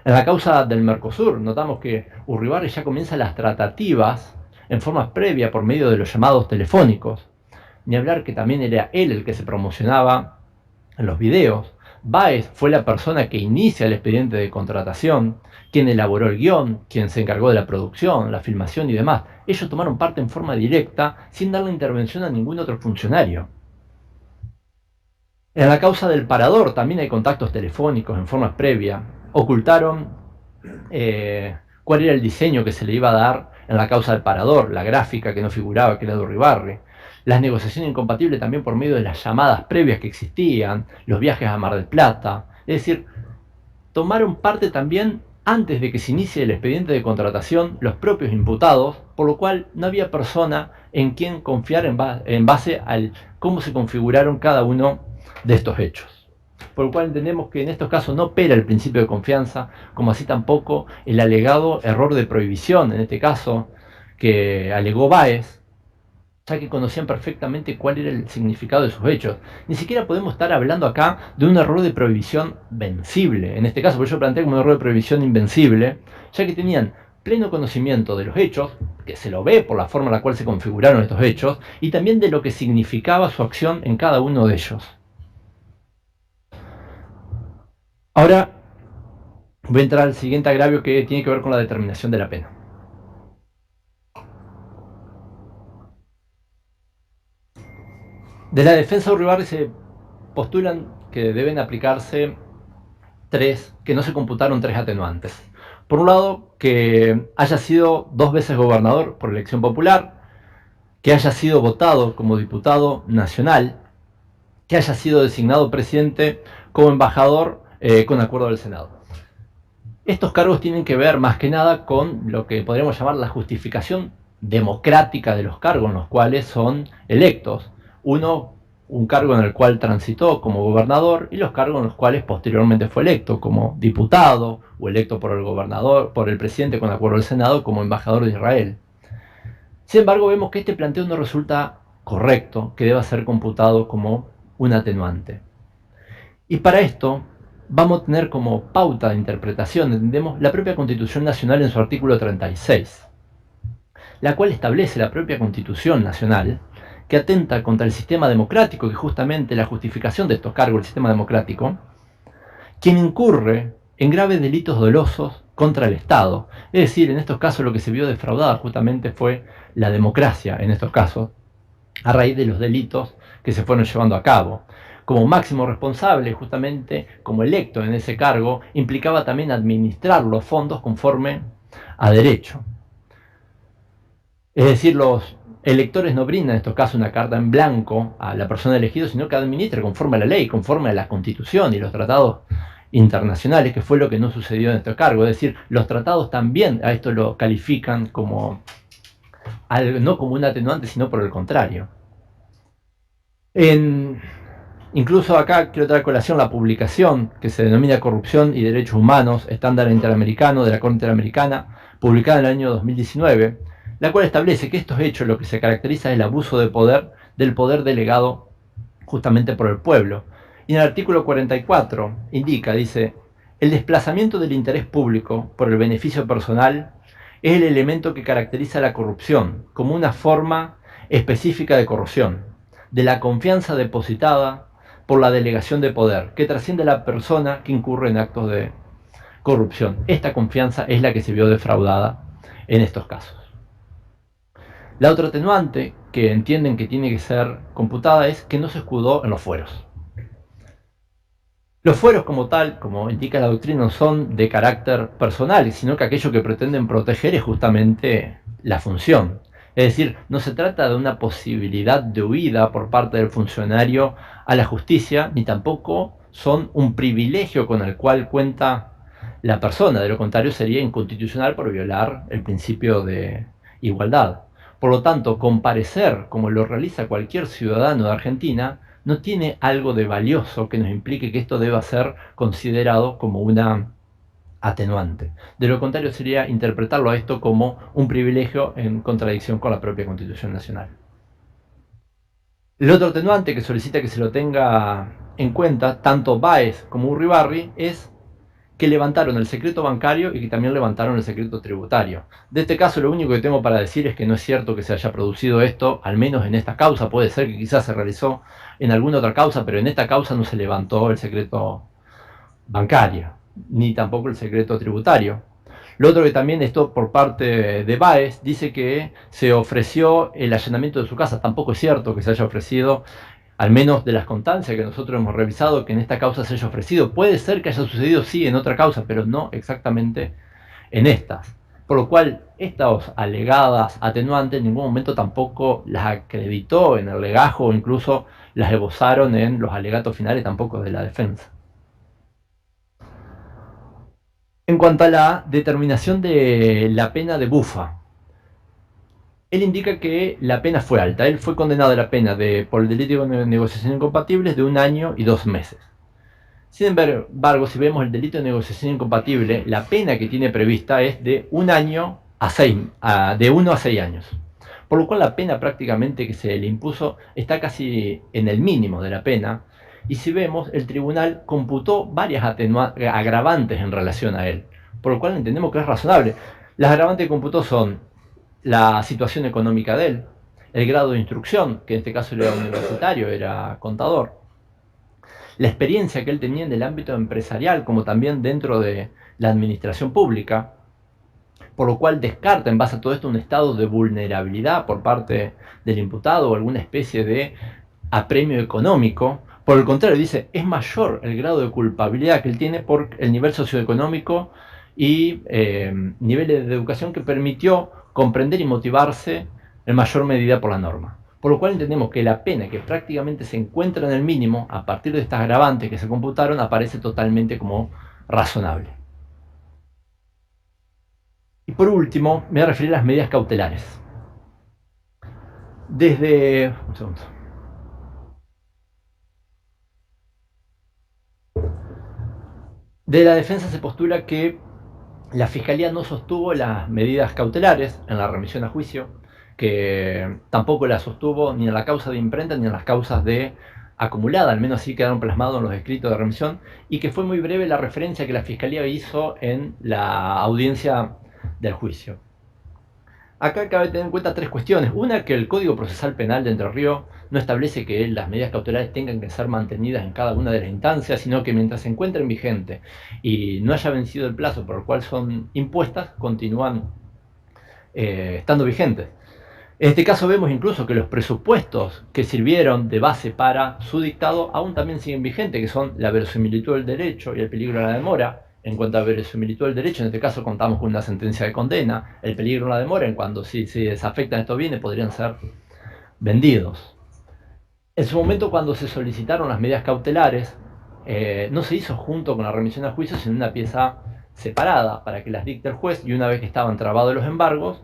En la causa del Mercosur notamos que Urribarri ya comienza las tratativas en forma previa por medio de los llamados telefónicos. Ni hablar que también era él el que se promocionaba en los videos. Báez fue la persona que inicia el expediente de contratación, quien elaboró el guión, quien se encargó de la producción, la filmación y demás. Ellos tomaron parte en forma directa sin darle intervención a ningún otro funcionario. En la causa del Parador también hay contactos telefónicos en forma previa. Ocultaron cuál era el diseño que se le iba a dar en la causa del Parador, la gráfica que no figuraba, que era de Urribarri. Las negociaciones incompatibles también por medio de las llamadas previas que existían, los viajes a Mar del Plata. Es decir, tomaron parte también antes de que se inicie el expediente de contratación los propios imputados, por lo cual no había persona en quien confiar en base a cómo se configuraron cada uno de estos hechos. Por lo cual entendemos que en estos casos no opera el principio de confianza, como así tampoco el alegado error de prohibición, en este caso, que alegó Báez, ya que conocían perfectamente cuál era el significado de sus hechos. Ni siquiera podemos estar hablando acá de un error de prohibición vencible. En este caso, por eso planteé como un error de prohibición invencible, ya que tenían pleno conocimiento de los hechos, que se lo ve por la forma en la cual se configuraron estos hechos, y también de lo que significaba su acción en cada uno de ellos. Ahora voy a entrar al siguiente agravio que tiene que ver con la determinación de la pena. De la defensa de Urribarri se postulan que deben aplicarse que no se computaron tres atenuantes. Por un lado, que haya sido 2 veces gobernador por elección popular, que haya sido votado como diputado nacional, que haya sido designado presidente como embajador con acuerdo del Senado. Estos cargos tienen que ver más que nada con lo que podríamos llamar la justificación democrática de los cargos en los cuales son electos. Uno, un cargo en el cual transitó como gobernador y los cargos en los cuales posteriormente fue electo como diputado o electo por el gobernador, por el presidente con acuerdo del Senado como embajador de Israel. Sin embargo, vemos que este planteo no resulta correcto, que deba ser computado como un atenuante. Y para esto vamos a tener como pauta de interpretación, entendemos, la propia Constitución Nacional en su artículo 36, la cual establece la propia Constitución Nacional que atenta contra el sistema democrático, que justamente la justificación de estos cargos, el sistema democrático, quien incurre en graves delitos dolosos contra el Estado. Es decir, en estos casos lo que se vio defraudada justamente fue la democracia, en estos casos, a raíz de los delitos que se fueron llevando a cabo. Como máximo responsable, justamente como electo en ese cargo, implicaba también administrar los fondos conforme a derecho. Es decir, los electores no brindan en estos casos una carta en blanco a la persona elegida, sino que administra conforme a la ley, conforme a la Constitución y los tratados internacionales, que fue lo que no sucedió en este cargo. Es decir, los tratados también a esto lo califican como no como un atenuante, sino por el contrario. Incluso acá quiero traer a colación la publicación que se denomina Corrupción y Derechos Humanos, estándar interamericano de la Corte Interamericana, publicada en el año 2019, la cual establece que estos hechos lo que se caracteriza es el abuso de poder, del poder delegado justamente por el pueblo. Y en el artículo 44 indica, dice, el desplazamiento del interés público por el beneficio personal es el elemento que caracteriza la corrupción como una forma específica de corrupción, de la confianza depositada por la delegación de poder, que trasciende a la persona que incurre en actos de corrupción. Esta confianza es la que se vio defraudada en estos casos. La otra atenuante que entienden que tiene que ser computada es que no se escudó en los fueros. Los fueros como tal, como indica la doctrina, no son de carácter personal, sino que aquello que pretenden proteger es justamente la función. Es decir, no se trata de una posibilidad de huida por parte del funcionario a la justicia, ni tampoco son un privilegio con el cual cuenta la persona. De lo contrario sería inconstitucional por violar el principio de igualdad. Por lo tanto, comparecer como lo realiza cualquier ciudadano de Argentina no tiene algo de valioso que nos implique que esto deba ser considerado como una atenuante. De lo contrario sería interpretarlo a esto como un privilegio en contradicción con la propia Constitución Nacional. El otro atenuante que solicita que se lo tenga en cuenta tanto Báez como Urribarri es que levantaron el secreto bancario y que también levantaron el secreto tributario. De este caso lo único que tengo para decir es que no es cierto que se haya producido esto, al menos en esta causa. Puede ser que quizás se realizó en alguna otra causa, pero en esta causa no se levantó el secreto bancario, ni tampoco el secreto tributario. Lo otro que también esto por parte de Báez dice que se ofreció el allanamiento de su casa. Tampoco es cierto que se haya ofrecido, al menos de las constancias que nosotros hemos revisado, que en esta causa se haya ofrecido. Puede ser que haya sucedido, sí, en otra causa, pero no exactamente en estas. Por lo cual, estas alegadas atenuantes en ningún momento tampoco las acreditó en el legajo o incluso las esbozaron en los alegatos finales tampoco de la defensa. En cuanto a la determinación de la pena de Bufa, él indica que la pena fue alta. Él fue condenado a la pena por el delito de negociación incompatible de 1 año y 2 meses. Sin embargo, si vemos el delito de negociación incompatible, la pena que tiene prevista es de 1 año de 1 a 6 años. Por lo cual la pena prácticamente que se le impuso está casi en el mínimo de la pena. Y si vemos, el tribunal computó varias agravantes en relación a él. Por lo cual entendemos que es razonable. Las agravantes que computó son la situación económica de él, el grado de instrucción, que en este caso era universitario, era contador, la experiencia que él tenía en el ámbito empresarial, como también dentro de la administración pública, por lo cual descarta en base a todo esto un estado de vulnerabilidad por parte del imputado o alguna especie de apremio económico. Por el contrario, dice, es mayor el grado de culpabilidad que él tiene por el nivel socioeconómico y niveles de educación que permitió comprender y motivarse en mayor medida por la norma. Por lo cual entendemos que la pena que prácticamente se encuentra en el mínimo, a partir de estas agravantes que se computaron, aparece totalmente como razonable. Y por último, me voy a referir a las medidas cautelares. Desde... un segundo. De la defensa se postula que la Fiscalía no sostuvo las medidas cautelares en la remisión a juicio, que tampoco las sostuvo ni en la causa de imprenta ni en las causas de acumulada, al menos así quedaron plasmados en los escritos de remisión, y que fue muy breve la referencia que la Fiscalía hizo en la audiencia del juicio. Acá cabe tener en cuenta tres cuestiones. Una, que el Código Procesal Penal de Entre Ríos no establece que las medidas cautelares tengan que ser mantenidas en cada una de las instancias, sino que mientras se encuentren vigentes y no haya vencido el plazo por el cual son impuestas, continúan estando vigentes. En este caso vemos incluso que los presupuestos que sirvieron de base para su dictado aún también siguen vigentes, que son la verosimilitud del derecho y el peligro de la demora. En cuanto a verosimilitud del derecho, en este caso contamos con una sentencia de condena. El peligro de la demora, en cuanto si desafectan estos bienes, podrían ser vendidos. En su momento, cuando se solicitaron las medidas cautelares, no se hizo junto con la remisión a juicio, sino una pieza separada para que las dicte el juez, y una vez que estaban trabados los embargos,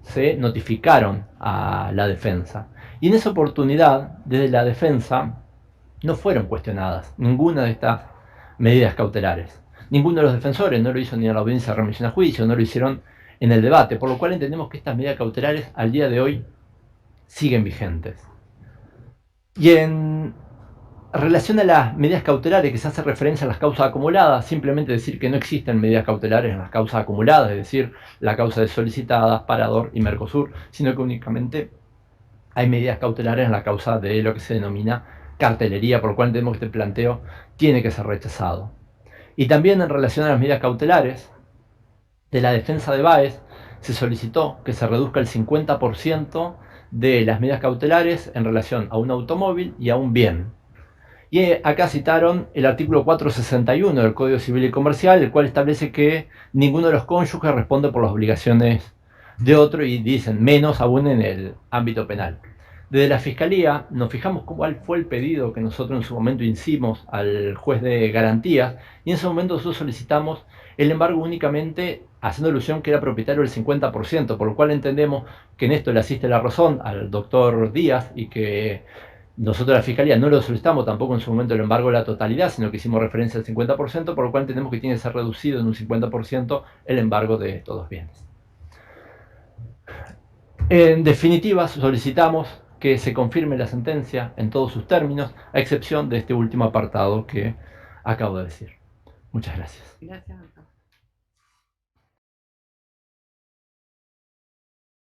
se notificaron a la defensa. Y en esa oportunidad, desde la defensa, no fueron cuestionadas ninguna de estas medidas cautelares. Ninguno de los defensores no lo hizo ni en la audiencia de remisión a juicio, no lo hicieron en el debate, por lo cual entendemos que estas medidas cautelares al día de hoy siguen vigentes. Y en relación a las medidas cautelares que se hace referencia a las causas acumuladas, simplemente decir que no existen medidas cautelares en las causas acumuladas, es decir, la causa de solicitadas, Parador y Mercosur, sino que únicamente hay medidas cautelares en la causa de lo que se denomina cartelería, por lo cual entendemos que este planteo tiene que ser rechazado. Y también en relación a las medidas cautelares, de la defensa de Báez se solicitó que se reduzca el 50% de las medidas cautelares en relación a un automóvil y a un bien. Y acá citaron el artículo 461 del Código Civil y Comercial, el cual establece que ninguno de los cónyuges responde por las obligaciones de otro, y dicen menos aún en el ámbito penal. Desde la Fiscalía nos fijamos cuál fue el pedido que nosotros en su momento hicimos al juez de garantías, y en ese momento nosotros solicitamos el embargo únicamente haciendo alusión que era propietario del 50%, por lo cual entendemos que en esto le asiste la razón al doctor Díaz, y que nosotros la Fiscalía no lo solicitamos tampoco en su momento el embargo de la totalidad, sino que hicimos referencia al 50%, por lo cual entendemos que tiene que ser reducido en un 50% el embargo de estos dos bienes. En definitiva, solicitamos que se confirme la sentencia en todos sus términos, a excepción de este último apartado que acabo de decir. Muchas gracias. Gracias, doctor.